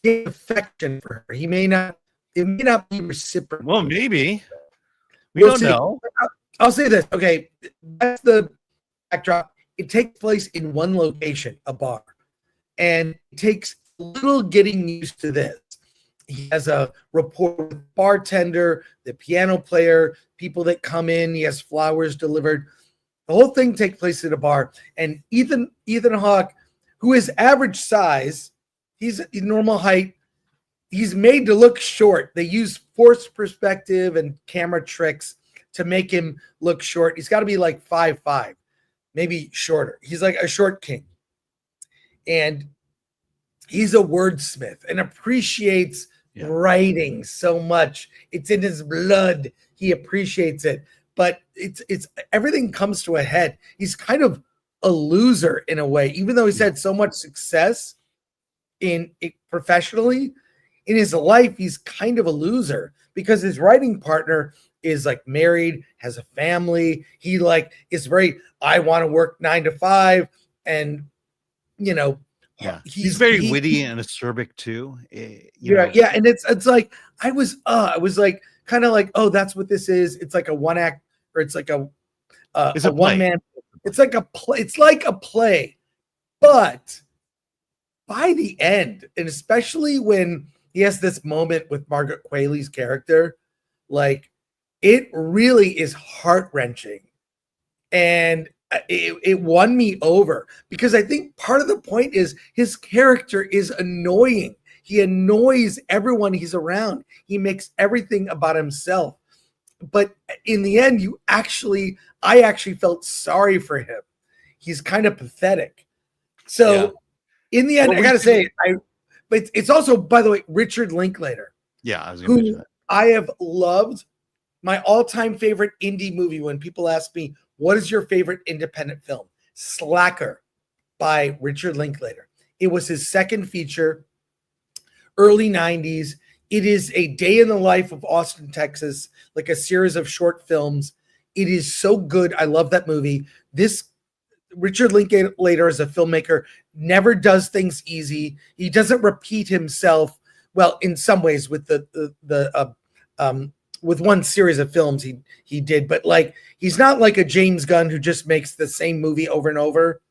He has affection for her. It may not be reciprocal. Well, maybe. We don't know. I'll say this. Okay, that's the backdrop. It takes place in one location, a bar. And it takes a little getting used to this. He has a rapport with the bartender, the piano player, people that come in. He has flowers delivered. The whole thing takes place at a bar. And Ethan Hawke, who is average size, he's normal height. He's made to look short. They use forced perspective and camera tricks to make him look short. He's got to be like 5'5", maybe shorter. He's like a short king. And he's a wordsmith and appreciates writing so much. It's in his blood. He appreciates it. But it's everything comes to a head. He's kind of a loser in a way, even though he's had so much success professionally. In his life, he's kind of a loser because his writing partner is like married, has a family. He like is very, I want to work 9 to 5, and he's very witty and acerbic too. Yeah, and it's like I was like kind of like, oh, that's what this is. It's like a one act, or it's like a one man. It's like a play. It's like a play, but by the end, and especially when he has this moment with Margaret Qualley's character, like it really is heart-wrenching. And it won me over because I think part of the point is his character is annoying. He annoys everyone he's around. He makes everything about himself. But in the end, I actually felt sorry for him. He's kind of pathetic. So in the end, I got to say, but it's also, by the way, Richard Linklater. Yeah, I was going to mention that. I have loved. My all-time favorite indie movie, when people ask me, what is your favorite independent film? Slacker by Richard Linklater. It was his second feature, early 90s. It is a day in the life of Austin, Texas, like a series of short films. It is so good. I love that movie. This Richard Linklater as a filmmaker never does things easy. He doesn't repeat himself. Well, in some ways with with one series of films he did, but like he's not like a James Gunn who just makes the same movie over and over,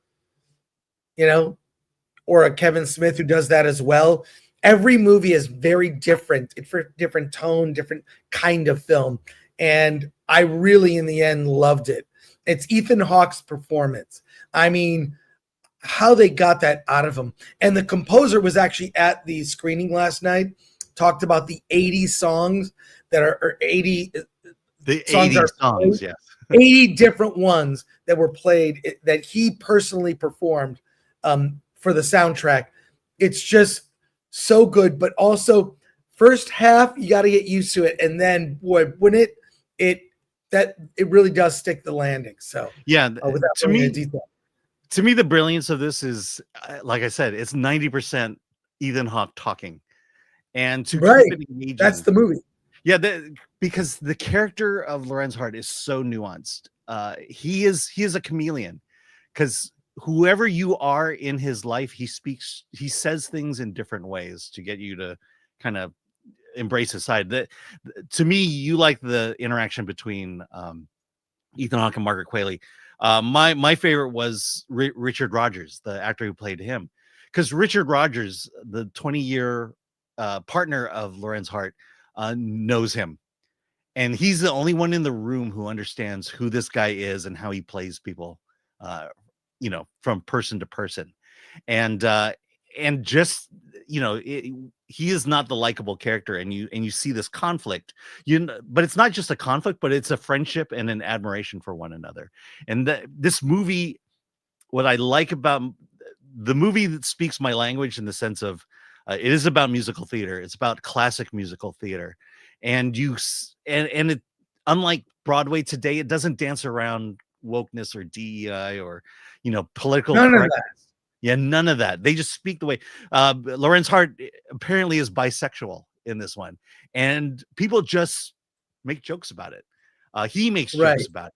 or a Kevin Smith who does that as well. Every movie is very different. It's for different tone, different kind of film. And I really, in the end, loved it. It's Ethan Hawke's performance. I mean, how they got that out of him. And the composer was actually at the screening last night, talked about the 80 songs that are 80 the 80 songs, yes. 80 different ones that were played that he personally performed for the soundtrack. It's just so good, but also first half you got to get used to it, and then boy, when it really does stick the landing. So yeah, to me the brilliance of this is, like I said, it's 90% Ethan Hawke talking, and to keep it engaging, that's the movie. Yeah, because the character of Lorenz Hart is so nuanced. He is a chameleon, because whoever you are in his life, he says things in different ways to get you to kind of embrace his side. To me, you like the interaction between Ethan Hawke and Margaret Qualley. My favorite was Richard Rodgers, the actor who played him, because Richard Rodgers, the 20-year partner of Lorenz Hart, knows him, and he's the only one in the room who understands who this guy is and how he plays people, from person to person, and just he is not the likable character, and you see this conflict, but it's not just a conflict, but it's a friendship and an admiration for one another. And this movie, what I like about the movie, that speaks my language in the sense of it is about musical theater. It's about classic musical theater, and it, unlike Broadway today, it doesn't dance around wokeness or DEI or political correctness. Yeah, none of that. They just speak the way Lorenz Hart apparently is bisexual in this one, and people just make jokes about it. He makes jokes about it.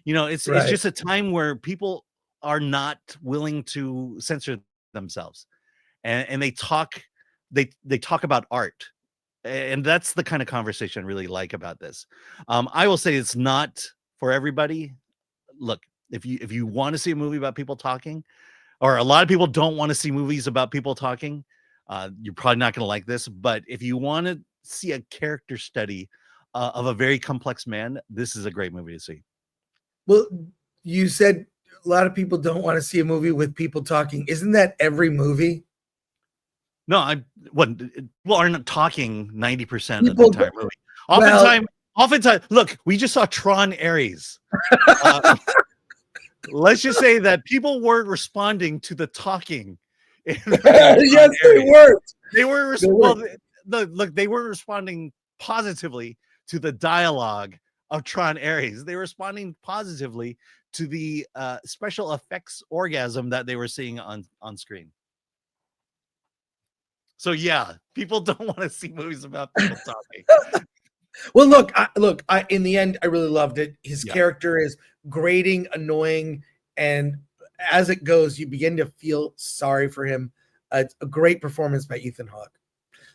You know, it's just a time where people are not willing to censor themselves, and they talk about art, and that's the kind of conversation I really like about this. I will say it's not for everybody. Look, if you want to see a movie about people talking, or a lot of people don't want to see movies about people talking, you're probably not going to like this. But if you want to see a character study of a very complex man, this is a great movie to see. Well, you said a lot of people don't want to see a movie with people talking. Isn't that every movie? No, people aren't talking 90% of the entire movie. Oftentimes, look, we just saw Tron Ares. Let's just say that people weren't responding to the talking. Yes, they weren't. They weren't. Look, they weren't responding positively to the dialogue of Tron Ares. They were responding positively to the special effects orgasm that they were seeing on screen. So yeah, people don't want to see movies about people talking. Well, look, in the end, I really loved it. His character is grating, annoying, and as it goes, you begin to feel sorry for him. It's a great performance by Ethan Hawke.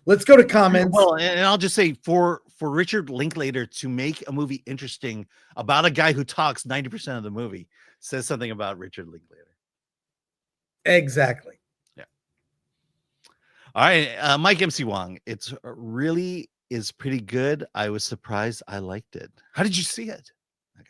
Let's go to comments. Well, and I'll just say for Richard Linklater to make a movie interesting about a guy who talks 90% of the movie says something about Richard Linklater. Exactly. Yeah. All right, Mike MC Wong. It's really is pretty good. I was surprised I liked it. How did you see it?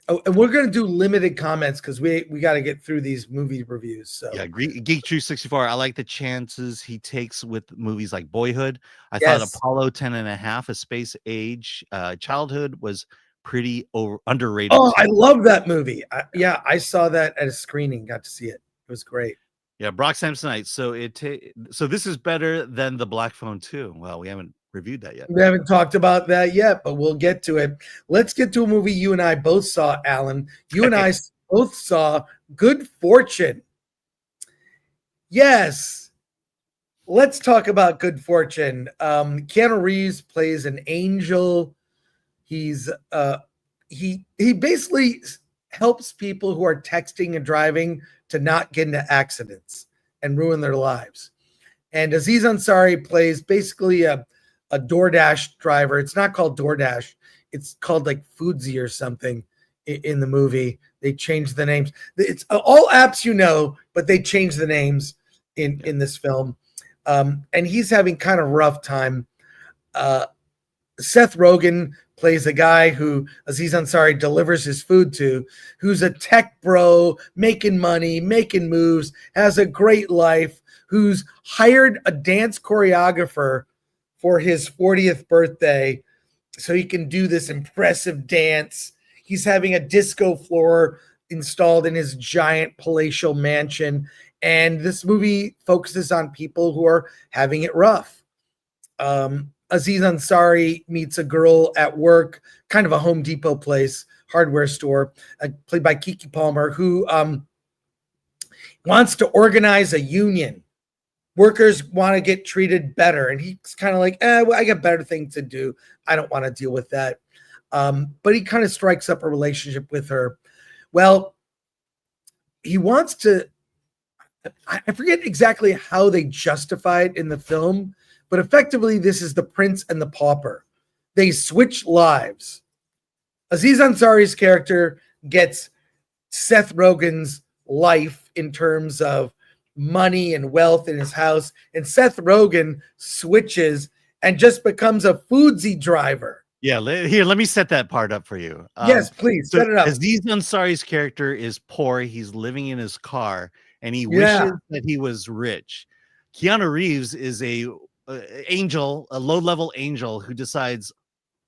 Oh, and we're gonna do limited comments because we got to get through these movie reviews. So yeah, Geek True 64. I like the chances he takes with movies like Boyhood. I thought Apollo 10.5, A Space Age Childhood was pretty underrated. Oh, I love that movie. I saw that at a screening. Got to see it. It was great. Yeah, Brock Samsonite. So this is better than The Black Phone 2. Well, we haven't reviewed that yet. We haven't talked about that yet, but we'll get to it. Let's get to a movie you and I both saw, Alan. You and I both saw Good Fortune. Yes. Let's talk about Good Fortune. Keanu Reeves plays an angel. He's he basically helps people who are texting and driving to not get into accidents and ruin their lives. And Aziz Ansari plays basically a DoorDash driver. It's not called DoorDash. It's called like Foodsy or something in the movie. They changed the names. It's all apps, but they changed the names in this film. And he's having kind of rough time. Seth Rogen plays a guy who Aziz Ansari delivers his food to, who's a tech bro, making money, making moves, has a great life, who's hired a dance choreographer for his 40th birthday so he can do this impressive dance. He's having a disco floor installed in his giant palatial mansion. And this movie focuses on people who are having it rough. Aziz Ansari meets a girl at work, kind of a Home Depot place, hardware store, played by Kiki Palmer, who wants to organize a union. Workers want to get treated better. And he's kind of like, well, I got better things to do. I don't want to deal with that. But he kind of strikes up a relationship with her. Well, he wants to, I forget exactly how they justify it in the film, but effectively this is the prince and the pauper. They switch lives. Aziz Ansari's character gets Seth Rogen's life in terms of money and wealth in his house, and Seth Rogen switches and just becomes a Foodsy driver. Yeah, here, let me set that part up for you. Yes, please, set it up. Aziz Ansari's character is poor. He's living in his car, and he wishes that he was rich. Keanu Reeves is a low-level angel who decides,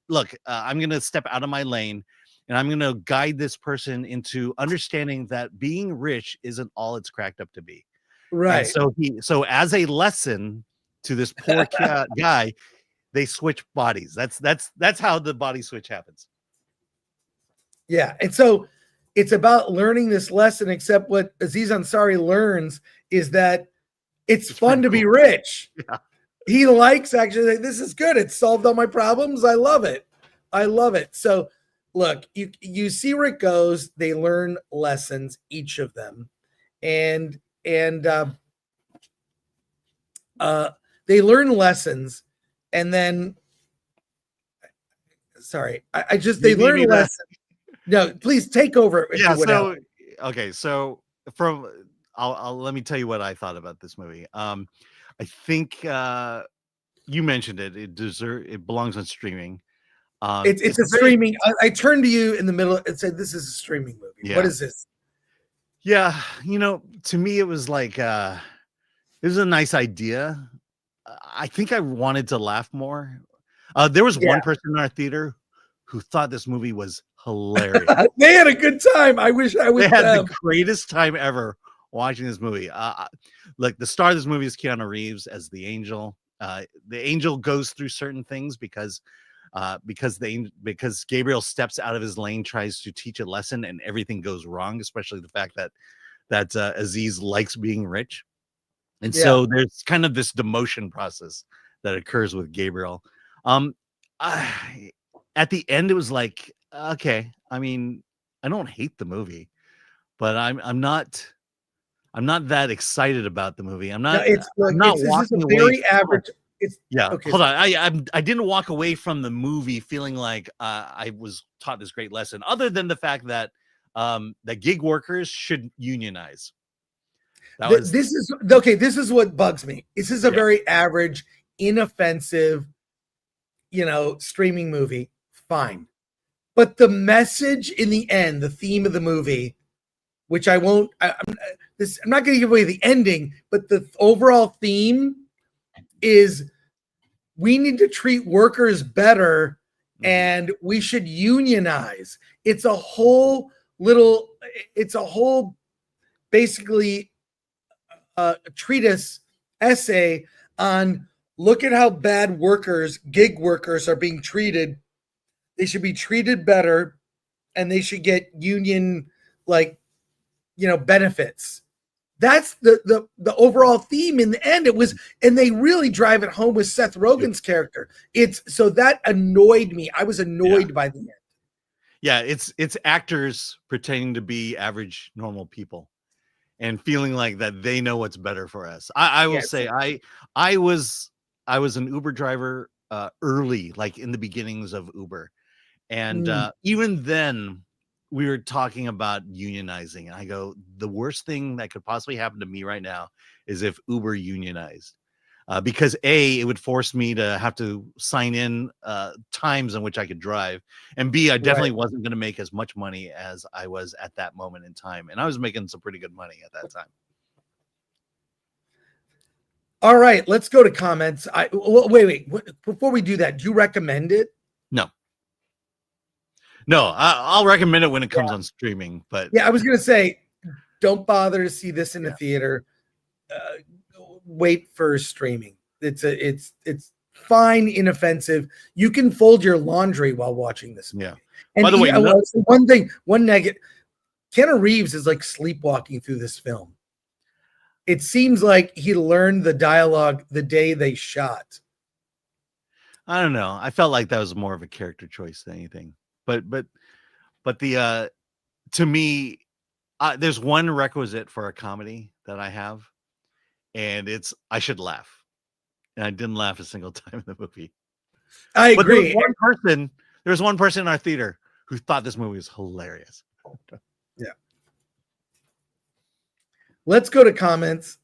look, I'm going to step out of my lane, and I'm going to guide this person into understanding that being rich isn't all it's cracked up to be. Right. And so as a lesson to this poor guy, they switch bodies. That's how the body switch happens. Yeah. And so it's about learning this lesson, except what Aziz Ansari learns is that it's fun to be rich. Yeah. He likes actually, this is good. It solved all my problems. I love it. I love it. So look, you see where it goes. They learn lessons, each of them. And they learn lessons, and then sorry, I just they learn lessons. No, please take over. Yeah. So okay. So I'll let me tell you what I thought about this movie. I think you mentioned it. It belongs on streaming. It's a streaming. I turned to you in the middle and said, "This is a streaming movie. Yeah. What is this?" Yeah, to me it was like it was a nice idea. I think I wanted to laugh more. There was one person in our theater who thought this movie was hilarious. They had a good time. I wish I was. They had the greatest time ever watching this movie. Like the star of this movie is Keanu Reeves as the angel. The angel goes through certain things because Gabriel steps out of his lane, tries to teach a lesson, and everything goes wrong, especially the fact that Aziz likes being rich. And so there's kind of this demotion process that occurs with Gabriel. At the end, it was like, okay, I mean, I don't hate the movie, but I'm not that excited about the movie. I'm not walking away. Very average. Okay, hold on. I didn't walk away from the movie feeling like I was taught this great lesson, other than the fact that that gig workers should unionize. This is what bugs me. This is a very average, inoffensive, streaming movie. Fine, but the message in the end, the theme of the movie, which I won't. I'm not going to give away the ending, but the overall theme is we need to treat workers better and we should unionize. It's a whole basically treatise essay on look at how bad gig workers are being treated. They should be treated better and they should get union benefits. That's the overall theme in the end. It was, and they really drive it home with Seth Rogen's character. So that annoyed me. I was annoyed by the end. Yeah, it's actors pretending to be average, normal people and feeling like that they know what's better for us. I will say I was an Uber driver early, like in the beginnings of Uber. And even then we were talking about unionizing, and I go, the worst thing that could possibly happen to me right now is if Uber unionized, because it would force me to have to sign in times in which I could drive, and B, I definitely wasn't going to make as much money as I was at that moment in time, and I was making some pretty good money at that time. All right, let's go to comments. Wait. Before we do that, do you recommend it? No, I'll recommend it when it comes on streaming. But I was going to say, don't bother to see this in the theater. Wait for streaming. It's fine, inoffensive. You can fold your laundry while watching this movie. And by the way, one negative, Keanu Reeves is like sleepwalking through this film. It seems like he learned the dialogue the day they shot. I don't know. I felt like that was more of a character choice than anything. But the to me, there's one requisite for a comedy that I have, and it's I should laugh, and I didn't laugh a single time in the movie. I agree. There was one person in our theater who thought this movie was hilarious. Yeah. Let's go to comments.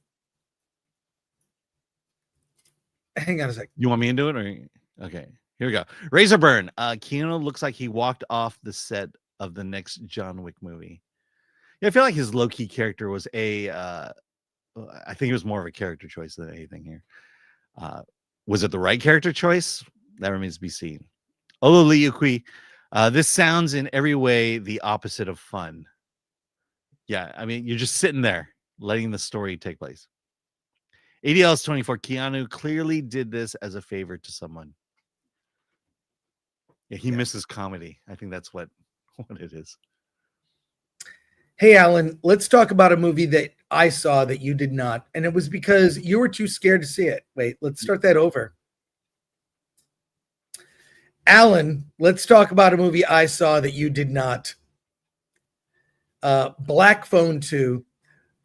Hang on a second. You want me to do it, or okay? Here we go. Razorburn. Keanu looks like he walked off the set of the next John Wick movie. Yeah, I feel like his low-key character was I think it was more of a character choice than anything here. Was it the right character choice? That remains to be seen. Olo Liukui. This sounds in every way the opposite of fun. Yeah, I mean, you're just sitting there letting the story take place. ADL's 24. Keanu clearly did this as a favor to someone. Yeah, he misses comedy. I think that's what it is. Hey, Alan, let's talk about a movie that I saw that you did not. And it was because you were too scared to see it. Wait, let's start that over. Alan, let's talk about a movie I saw that you did not. Black Phone 2,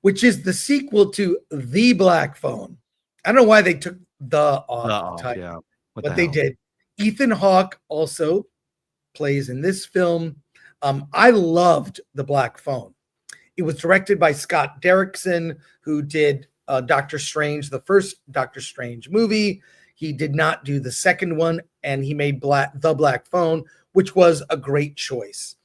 which is the sequel to The Black Phone. I don't know why they took the off the title, Yeah. but they did. Ethan Hawke also plays in this film. I loved The Black Phone. It was directed by Scott Derrickson, who did Doctor Strange, the first Doctor Strange movie. He did not do the second one, and he made The Black Phone, which was a great choice.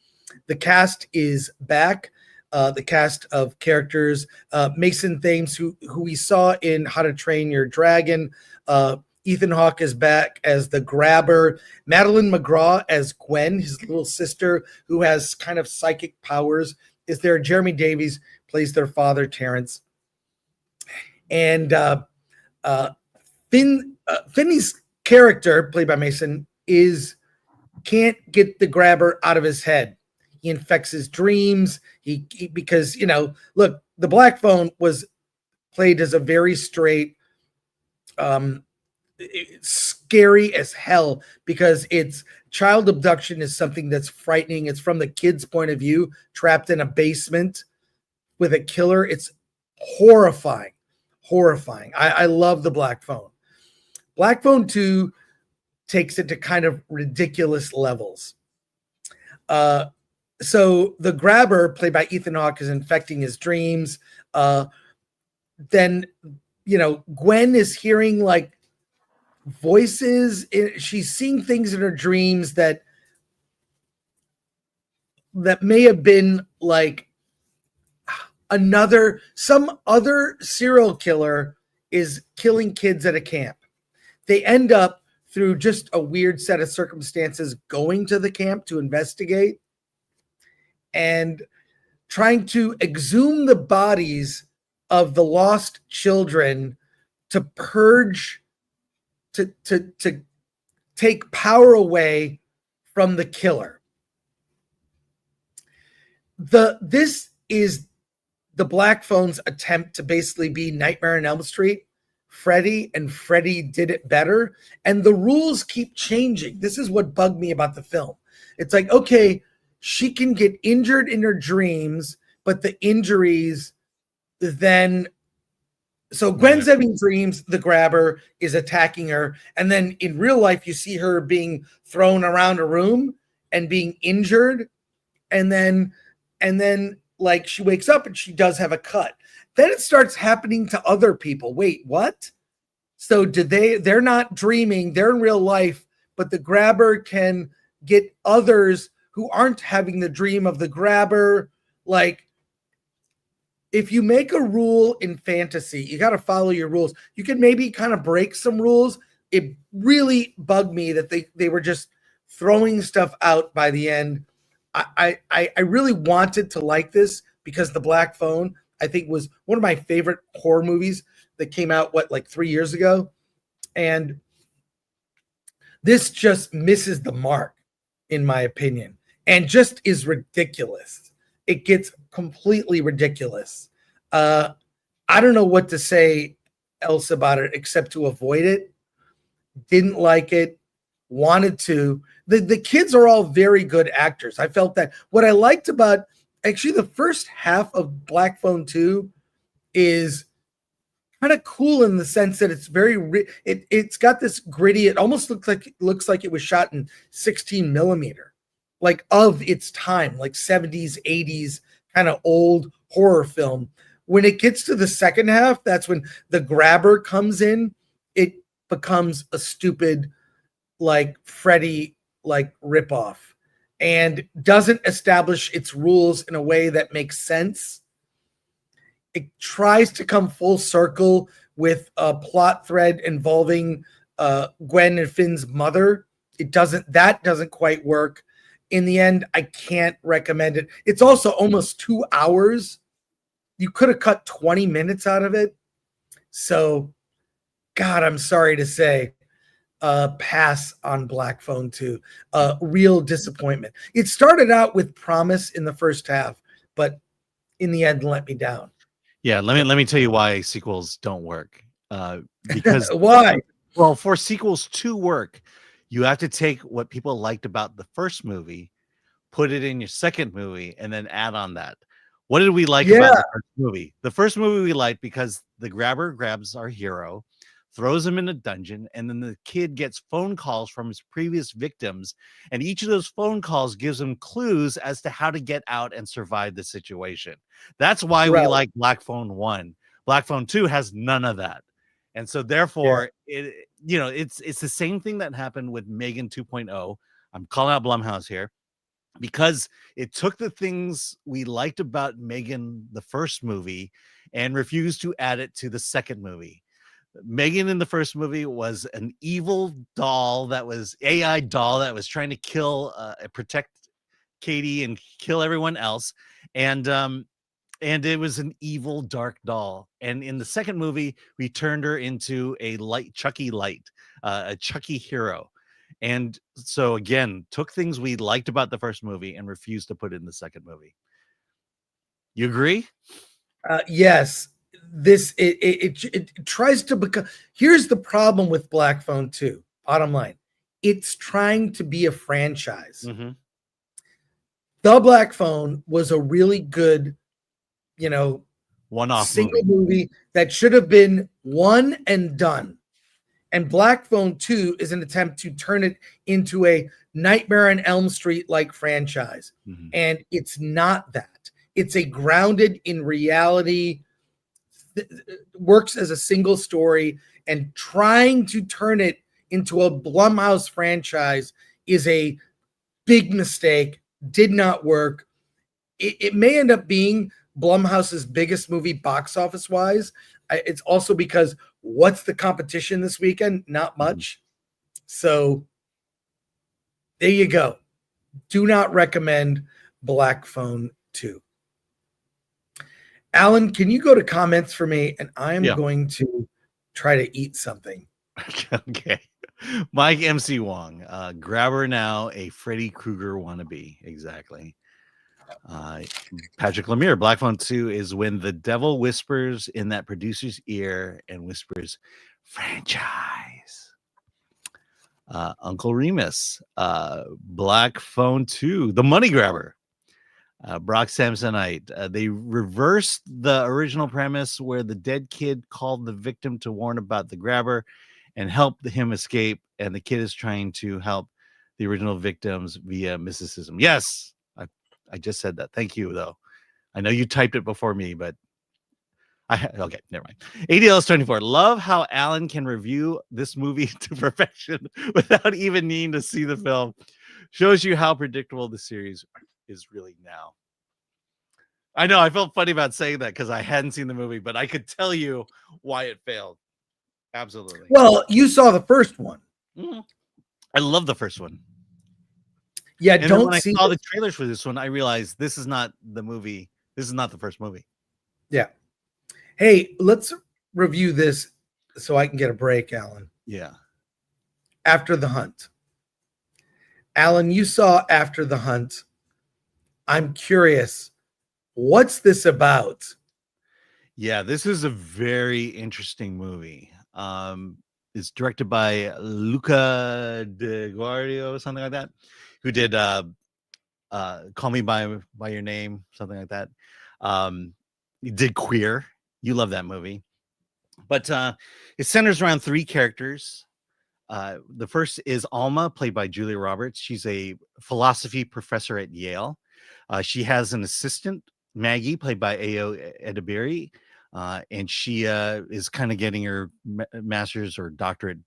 The cast is back. The cast of characters, Mason Thames, who we saw in How to Train Your Dragon. Ethan Hawke is back as the Grabber. Madeline McGraw as Gwen, his little sister, who has kind of psychic powers, is there. Jeremy Davies plays their father, Terrence. And Finney's character, played by Mason, can't get the Grabber out of his head. He infects his dreams. Because, look, the Black Phone was played as a very straight, scary as hell, because it's child abduction is something that's frightening. It's from the kid's point of view, trapped in a basement with a killer. It's horrifying. I love the Black Phone. Black Phone 2 takes it to kind of ridiculous levels. So the Grabber, played by Ethan Hawke, is infecting his dreams. Then, Gwen is hearing like voices. She's seeing things in her dreams that may have been like some other serial killer is killing kids at a camp. They end up, through just a weird set of circumstances, going to the camp to investigate and trying to exhume the bodies of the lost children to purge, to take power away from the killer. This is the Black Phone's attempt to basically be Nightmare on Elm Street, Freddy, and Freddy did it better. And the rules keep changing. This is what bugged me about the film. It's like, okay, she can get injured in her dreams, but the injuries then... So Gwen's having dreams, the Grabber is attacking her, and then in real life you see her being thrown around a room and being injured, and then like she wakes up and she does have a cut. Then it starts happening to other people. Wait, what? So they're not dreaming, they're in real life, but the Grabber can get others who aren't having the dream of the Grabber. Like, if you make a rule in fantasy, you got to follow your rules. You can maybe kind of break some rules. It really bugged me that they were just throwing stuff out by the end. I really wanted to like this because The Black Phone, I think, was one of my favorite horror movies that came out, like 3 years ago. And this just misses the mark, in my opinion, and just is ridiculous. It gets completely ridiculous. I don't know what to say else about it except to avoid it. Didn't like it. Wanted to. The kids are all very good actors. I felt that. What I liked about actually the first half of Black Phone 2 is kind of cool in the sense that it's very it's got this gritty. It almost looks like it was shot in 16 millimeter. Like of its time, like 70s, 80s, kind of old horror film. When it gets to the second half, that's when the Grabber comes in. It becomes a stupid, like Freddy, like ripoff, and doesn't establish its rules in a way that makes sense. It tries to come full circle with a plot thread involving Gwen and Finn's mother. That doesn't quite work. In the end, I can't recommend it. It's also almost 2 hours. You could have cut 20 minutes out of it. So, God, I'm sorry to say, pass on Black Phone 2. Real disappointment. It started out with promise in the first half, but in the end let me down. Yeah, let me tell you why sequels don't work. Because why? Well, for sequels to work, you have to take what people liked about the first movie, put it in your second movie, and then add on that. What did we like about the first movie? The first movie we liked because the grabber grabs our hero, throws him in a dungeon, and then the kid gets phone calls from his previous victims, and each of those phone calls gives him clues as to how to get out and survive the situation. That's why we like Black Phone 1. Black Phone 2 has none of that. And so therefore, it's the same thing that happened with Megan 2.0. I'm calling out Blumhouse here, because it took the things we liked about Megan, the first movie, and refused to add it to the second movie. Megan in the first movie was an evil doll that was AI doll that was trying to kill, protect Katie and kill everyone else. And it was an evil dark doll. And in the second movie, we turned her into a Chucky light, a Chucky hero. And so again, took things we liked about the first movie and refused to put it in the second movie. You agree? Yes. It tries to become. Here's the problem with Black Phone 2. Bottom line, it's trying to be a franchise. Mm-hmm. The Black Phone was a really good, one-off single movie that should have been one and done. And Black Phone 2 is an attempt to turn it into a Nightmare on Elm Street like franchise. Mm-hmm. And it's not that. It's a grounded in reality, works as a single story, and trying to turn it into a Blumhouse franchise is a big mistake. Did not work. It may end up being Blumhouse's biggest movie box office wise. It's also because what's the competition this weekend? Not much. So there you go. Do not recommend Black Phone 2. Alan, can you go to comments for me? And I'm going to try to eat something. Okay. Mike MC Wong, grab her now, a Freddy Krueger wannabe. Exactly. Patrick Lemire, Black Phone 2 is when the devil whispers in that producer's ear and whispers franchise. Uncle Remus, Black Phone 2, the money grabber. Brock Samsonite, they reversed the original premise where the dead kid called the victim to warn about the grabber and help him escape, and the kid is trying to help the original victims via mysticism. Yes, I just said that. Thank you, though. I know you typed it before me, but okay, never mind. ADLS24, love how Alan can review this movie to perfection without even needing to see the film. Shows you how predictable the series is really now. I know, I felt funny about saying that because I hadn't seen the movie, but I could tell you why it failed. Absolutely. Well, you saw the first one. Mm-hmm. I love the first one. Yeah, and don't when I see saw the trailers for this one, I realized this is not the movie. This is not the first movie. Yeah. Hey, let's review this so I can get a break, Alan. Yeah. After the Hunt. Alan, you saw After the Hunt. I'm curious, what's this about? Yeah, this is a very interesting movie. It's directed by Luca De Guardio or something like that, who did Call Me by Your Name, something like that. He did Queer. You love that movie. But it centers around three characters. The first is Alma, played by Julia Roberts. She's a philosophy professor at Yale. She has an assistant, Maggie, played by Ayo Edebiri. And she is kind of getting her master's or doctorate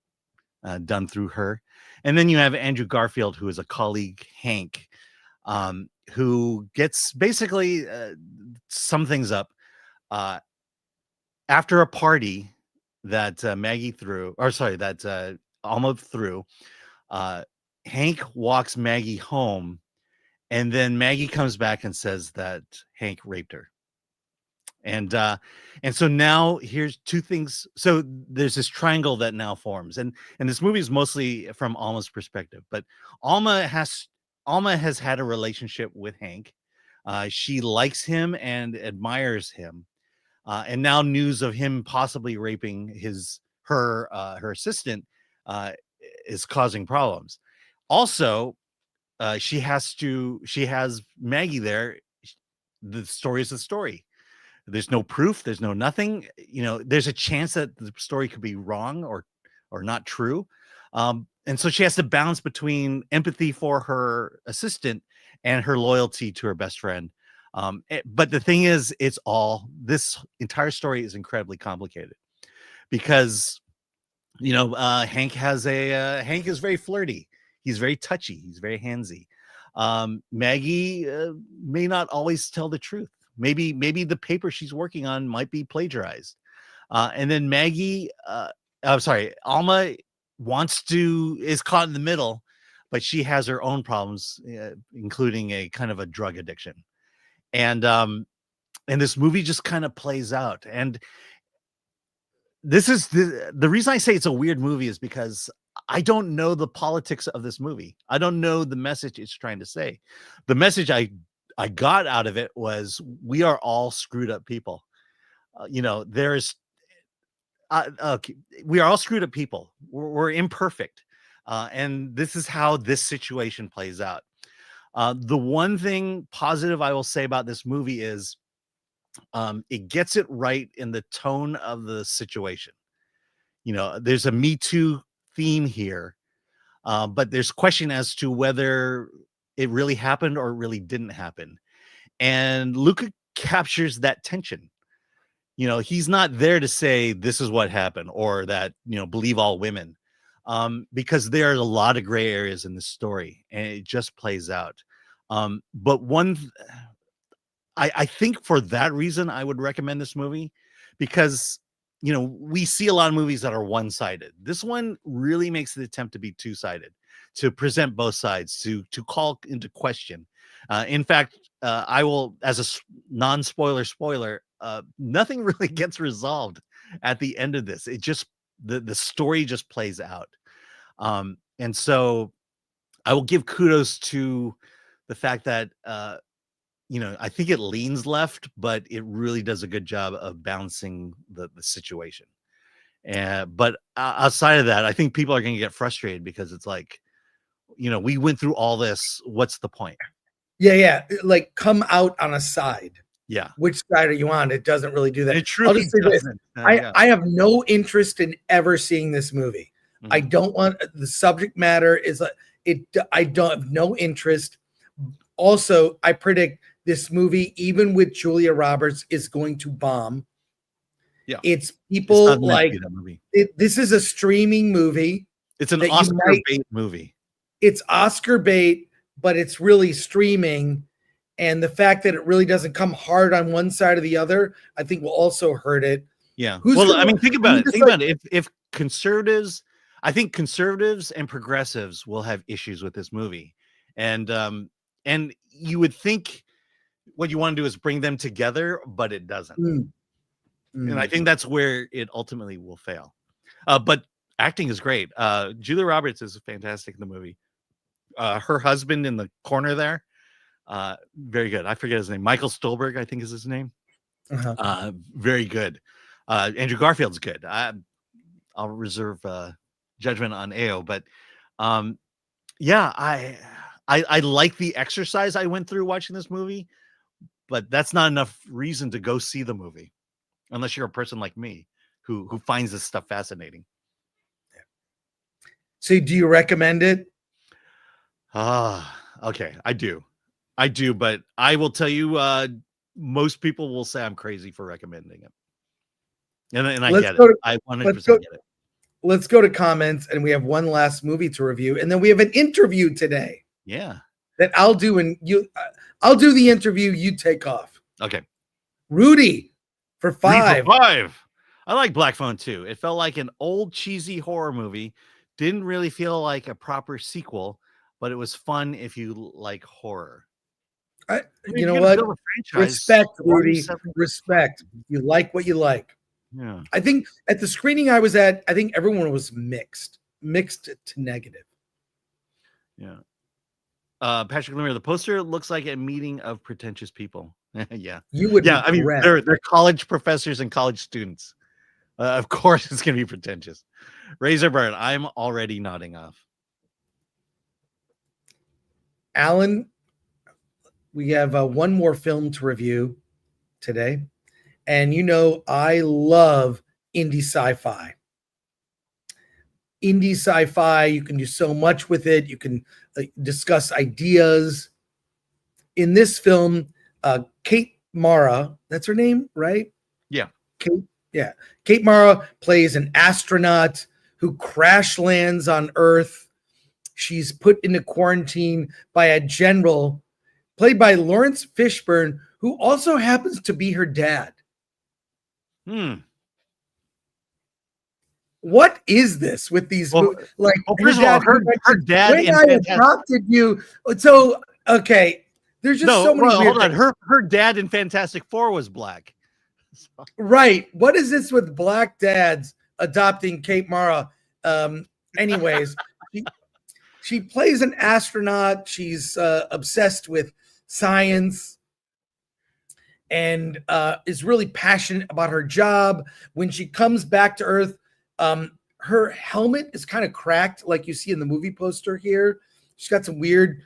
done through her. And then you have Andrew Garfield, who is a colleague, Hank, who gets basically sum things up. After a party that Alma threw, Hank walks Maggie home, and then Maggie comes back and says that Hank raped her. And so now here's two things. So there's this triangle that now forms, and this movie is mostly from Alma's perspective. But Alma has had a relationship with Hank. She likes him and admires him. And now news of him possibly raping her assistant is causing problems. Also, she has Maggie there. The story is the story. There's no proof. There's no nothing. There's a chance that the story could be wrong or not true. And so she has to balance between empathy for her assistant and her loyalty to her best friend. But the thing is, this entire story is incredibly complicated because, Hank Hank is very flirty. He's very touchy. He's very handsy. Maggie may not always tell the truth. Maybe the paper she's working on might be plagiarized. And then Alma is caught in the middle, but she has her own problems, including a kind of a drug addiction. And this movie just kind of plays out. And this is the reason I say it's a weird movie is because I don't know the politics of this movie. I don't know the message it's trying to say. The message I got out of it was we are all screwed up people. We are all screwed up people. We're imperfect. And this is how this situation plays out. The one thing positive I will say about this movie is it gets it right in the tone of the situation. There's a Me Too theme here, but there's question as to whether it really happened or it really didn't happen. And Luca captures that tension. He's not there to say this is what happened or that, believe all women, because there are a lot of gray areas in this story and it just plays out. But I think for that reason, I would recommend this movie because, we see a lot of movies that are one-sided. This one really makes the attempt to be two-sided, to present both sides, to call into question. In fact, I will, as a non-spoiler spoiler, nothing really gets resolved at the end of this. It just, the story just plays out. And so I will give kudos to the fact that, I think it leans left, but it really does a good job of balancing the situation. But outside of that, I think people are going to get frustrated because it's like, we went through all this. What's the point? Yeah. Like come out on a side. Yeah. Which side are you on? It doesn't really do that. It truly doesn't. I have no interest in ever seeing this movie. Mm-hmm. I don't want the subject matter is I don't have no interest. Also, I predict this movie, even with Julia Roberts, is going to bomb. Yeah. It's people this is a streaming movie. It's an Oscar bait movie. It's Oscar bait, but it's really streaming. And the fact that it really doesn't come hard on one side or the other, I think will also hurt it. Yeah. Think about it. Think about it. If conservatives, I think conservatives and progressives will have issues with this movie. And you would think what you want to do is bring them together, but it doesn't. And I think that's where it ultimately will fail. But acting is great. Julia Roberts is fantastic in the movie. Her husband in the corner there, very good. I forget his name. Michael Stolberg, I think is his name. Uh-huh. Very good. Andrew Garfield's good. I'll reserve judgment on AO, but yeah, I like the exercise I went through watching this movie, but that's not enough reason to go see the movie unless you're a person like me who finds this stuff fascinating. So do you recommend it? Okay, I do, but I will tell you, most people will say I'm crazy for recommending it, and I get it. I 100% get it. Let's go to comments, and we have one last movie to review, and then we have an interview today. Yeah, that I'll do, and I'll do the interview. You take off. Okay. Rudy for 5. I like Black Phone 2. It felt like an old cheesy horror movie. Didn't really feel like a proper sequel, but it was fun if you like horror. You know what? Respect, Rudy. Respect. You like what you like. Yeah. I think at the screening I was at, I think everyone was mixed to negative. Yeah. Patrick Lemire, the poster looks like a meeting of pretentious people. Yeah. You would Yeah, I mean, regret. they're college professors and college students. Of course it's going to be pretentious. Razorbird, I'm already nodding off. Alan, we have one more film to review today. And you know, I love indie sci-fi. Indie sci-fi, you can do so much with it. You can discuss ideas. In this film, Kate Mara, that's her name, right? Yeah. Kate Mara plays an astronaut who crash lands on Earth. She's put into quarantine by a general played by Lawrence Fishburne, who also happens to be her dad. What is this with these? Like, first of all, her dad. When I adopted you, so okay. There's just so many. Hold on. Her dad in Fantastic Four was black. Right. What is this with black dads adopting Kate Mara? Anyways, she plays an astronaut. She's obsessed with science and is really passionate about her job. When she comes back to Earth, her helmet is kind of cracked, like you see in the movie poster here. She's got some weird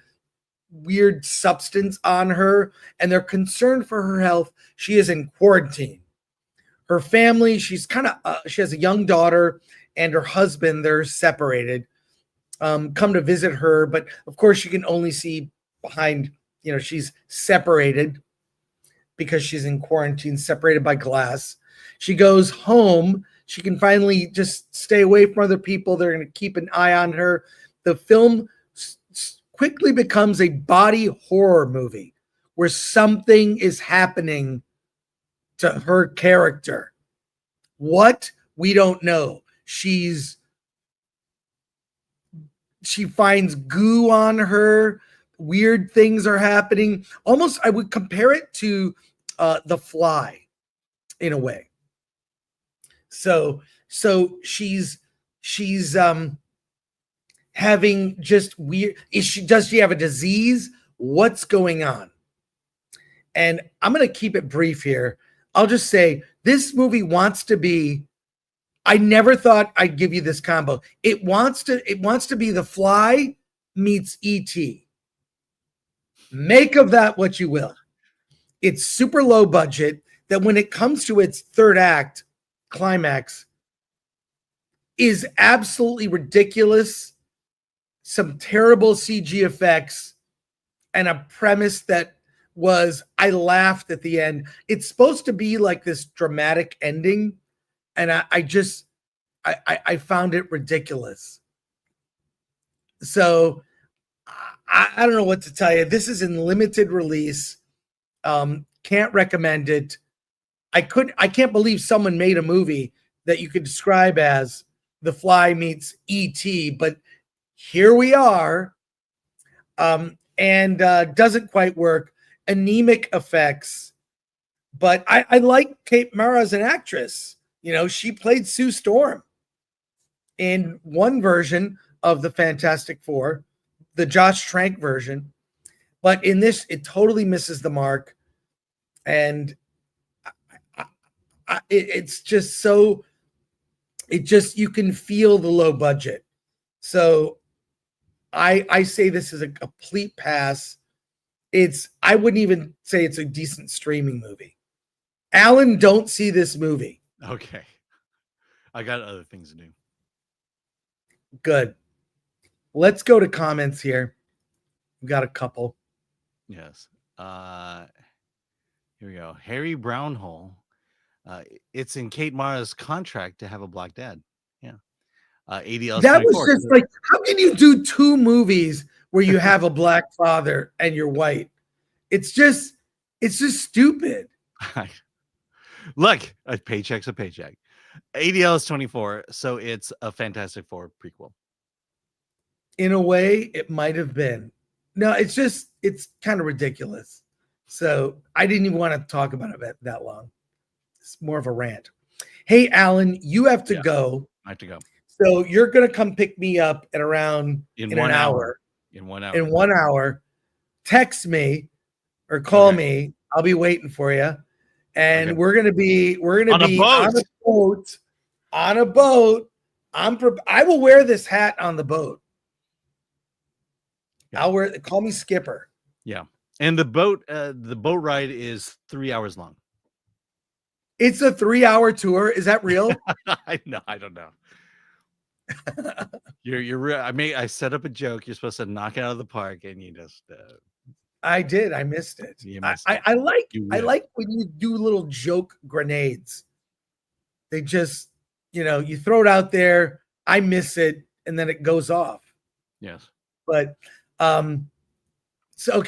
substance on her, and they're concerned for her health. She is in quarantine. Her family, she has a young daughter and her husband, they're separated, come to visit her, but of course she can only see behind, she's separated because she's in quarantine, separated by glass. She goes home. She can finally just stay away from other people. They're going to keep an eye on her. The film quickly becomes a body horror movie where something is happening to her character. What? We don't know. She finds goo on her. Weird things are happening. Almost, I would compare it to The Fly in a way. So she's having just weird. Does she have a disease? What's going on? And I'm going to keep it brief here. I'll just say this movie wants to be. I never thought I'd give you this combo. It wants to be The Fly meets E.T. Make of that what you will. It's super low budget. That when it comes to its third act climax is absolutely ridiculous. Some terrible CG effects and a premise that I laughed at the end. It's supposed to be like this dramatic ending, and I found it ridiculous. So I don't know what to tell you. This is in limited release. Can't recommend it. I can't believe someone made a movie that you could describe as The Fly meets E.T., but here we are. And doesn't quite work. Anemic effects. But I like Kate Mara as an actress. She played Sue Storm in one version of the Fantastic Four, the Josh Trank version. But in this, it totally misses the mark. And it's just so, you can feel the low budget. So I say this is a complete pass. I wouldn't even say it's a decent streaming movie. Alan, don't see this movie. Okay. I got other things to do. Good. Let's go to comments here. We've got a couple. Yes. Here we go. Harry Brownhole. It's in Kate Mara's contract to have a black dad. Yeah. ADL. That was just like, how can you do two movies where you have a black father and you're white? It's just stupid. Look, a paycheck's a paycheck. ADL is 24, so it's a Fantastic Four prequel. In a way, it might have been. No, it's kind of ridiculous. So I didn't even want to talk about it that long. It's more of a rant. Hey, Alan, you have to go. I have to go. So you're going to come pick me up at around in an hour. In 1 hour. In 1 hour. text me or call me. I'll be waiting for you. And we're gonna be on a boat. I will wear this hat on the boat. Call me Skipper. Yeah. And the boat ride is 3 hours long. It's a 3-hour tour. Is that real? I don't know. You're real. I set up a joke. You're supposed to knock it out of the park, and you just. I did. I missed it. I like when you do little joke grenades. They just, you throw it out there. I miss it, and then it goes off. Yes. But so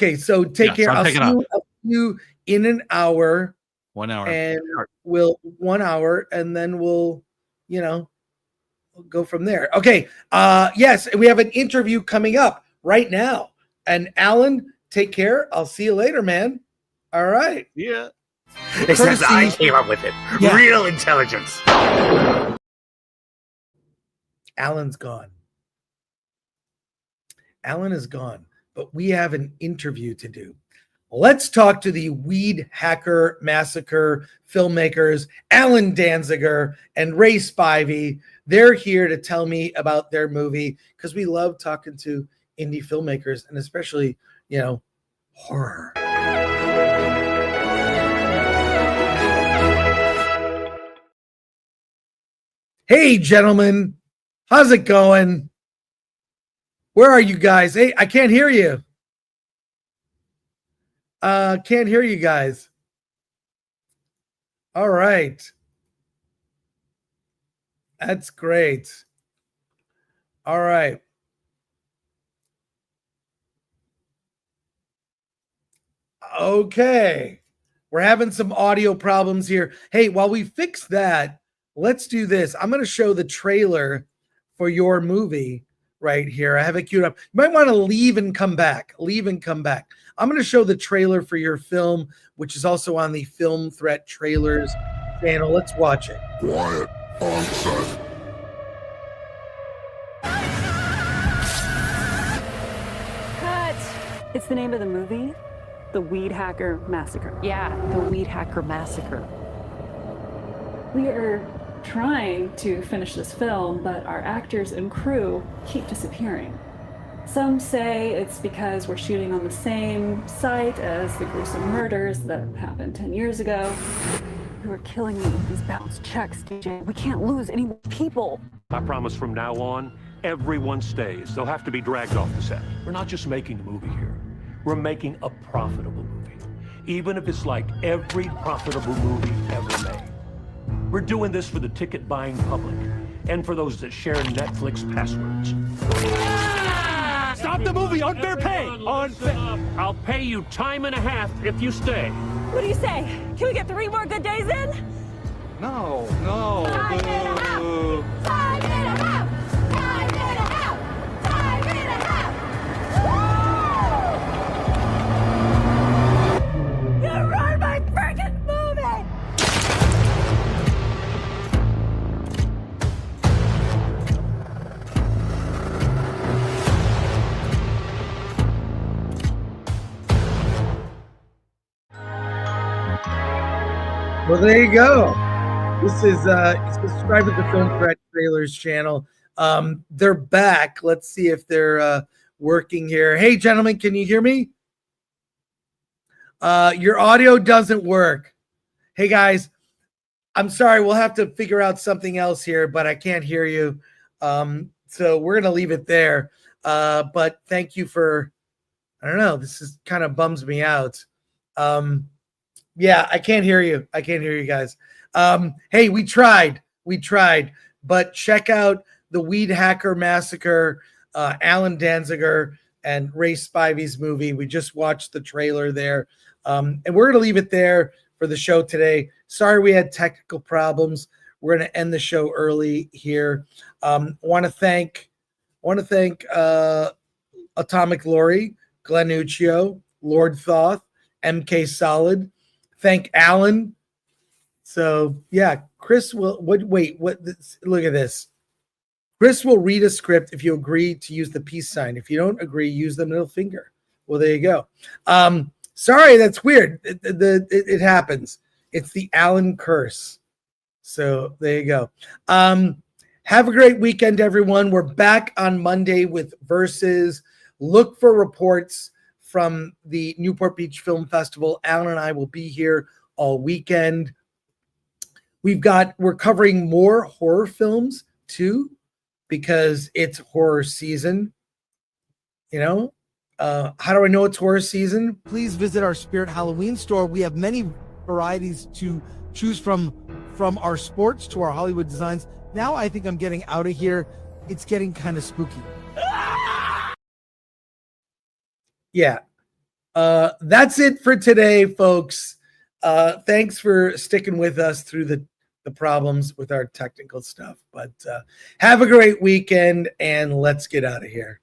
take care. I'll see you in an hour. 1 hour. And we'll 1 hour, and then we'll go from there. Okay. Yes, we have an interview coming up right now. And Alan, take care. I'll see you later, man. All right. Yeah. It says I came up with it. Yeah. Real intelligence. Alan's gone. Alan is gone, but we have an interview to do. Let's talk to the Weedhacker Massacre filmmakers, Alan Danziger and Ray Spivey. They're here to tell me about their movie because we love talking to indie filmmakers and especially, horror. Hey, gentlemen. How's it going? Where are you guys? Hey, I can't hear you. Can't hear you guys. All right. That's great. All right. Okay. We're having some audio problems here. Hey, while we fix that, let's do this. I'm going to show the trailer for your movie right here. I have it queued up. You might want to leave and come back. I'm going to show the trailer for your film, which is also on the Film Threat Trailers channel. Let's watch it. Quiet on set. Cut! It's the name of the movie, The Weedhacker Massacre. Yeah, The Weedhacker Massacre. We are trying to finish this film, but our actors and crew keep disappearing. Some say it's because we're shooting on the same site as the gruesome murders that happened 10 years ago. You are killing me with these bounce checks, DJ. We can't lose any more people. I promise from now on, everyone stays. They'll have to be dragged off the set. We're not just making a movie here. We're making a profitable movie. Even if it's like every profitable movie ever made. We're doing this for the ticket-buying public and for those that share Netflix passwords. Stop the movie! Unfair pay! I'll pay you time and a half if you stay. What do you say? Can we get 3 more good days in? No. Time and a half! Time and a half! Time and a half! Time and a half! You ruined my freaking movie! Well, there you go. This is subscribe to the Film Threat Trailers channel. They're back. Let's see if they're working here. Hey, gentlemen, can you hear me? Your audio doesn't work. Hey, guys, I'm sorry. We'll have to figure out something else here, but I can't hear you. So we're going to leave it there. But thank you for, I don't know, this is kind of bums me out. Yeah, I can't hear you. I can't hear you guys. Hey, we tried, but check out the Weedhacker Massacre, Alan Danziger and Ray Spivey's movie. We just watched the trailer there. And we're going to leave it there for the show today. Sorry we had technical problems. We're going to end the show early here. Want to thank Atomic Lori, Glenn Uccio, Lord Thoth, MK Solid. Thank Alan. So yeah, Chris will look at this. Chris will read a script if you agree to use the peace sign. If you don't agree, use the middle finger. Well, there you go. Sorry, that's weird. It happens. It's the Allen curse. So there you go. Have a great weekend, everyone. We're back on Monday with Versus. Look for reports from the Newport Beach Film Festival. Alan and I will be here all weekend. We're covering more horror films too, because it's horror season. You know, how do I know it's horror season? Please visit our Spirit Halloween store. We have many varieties to choose from our sports to our Hollywood designs. Now I think I'm getting out of here. It's getting kind of spooky. Yeah. That's it for today, folks. Thanks for sticking with us through the problems with our technical stuff. But have a great weekend, and let's get out of here.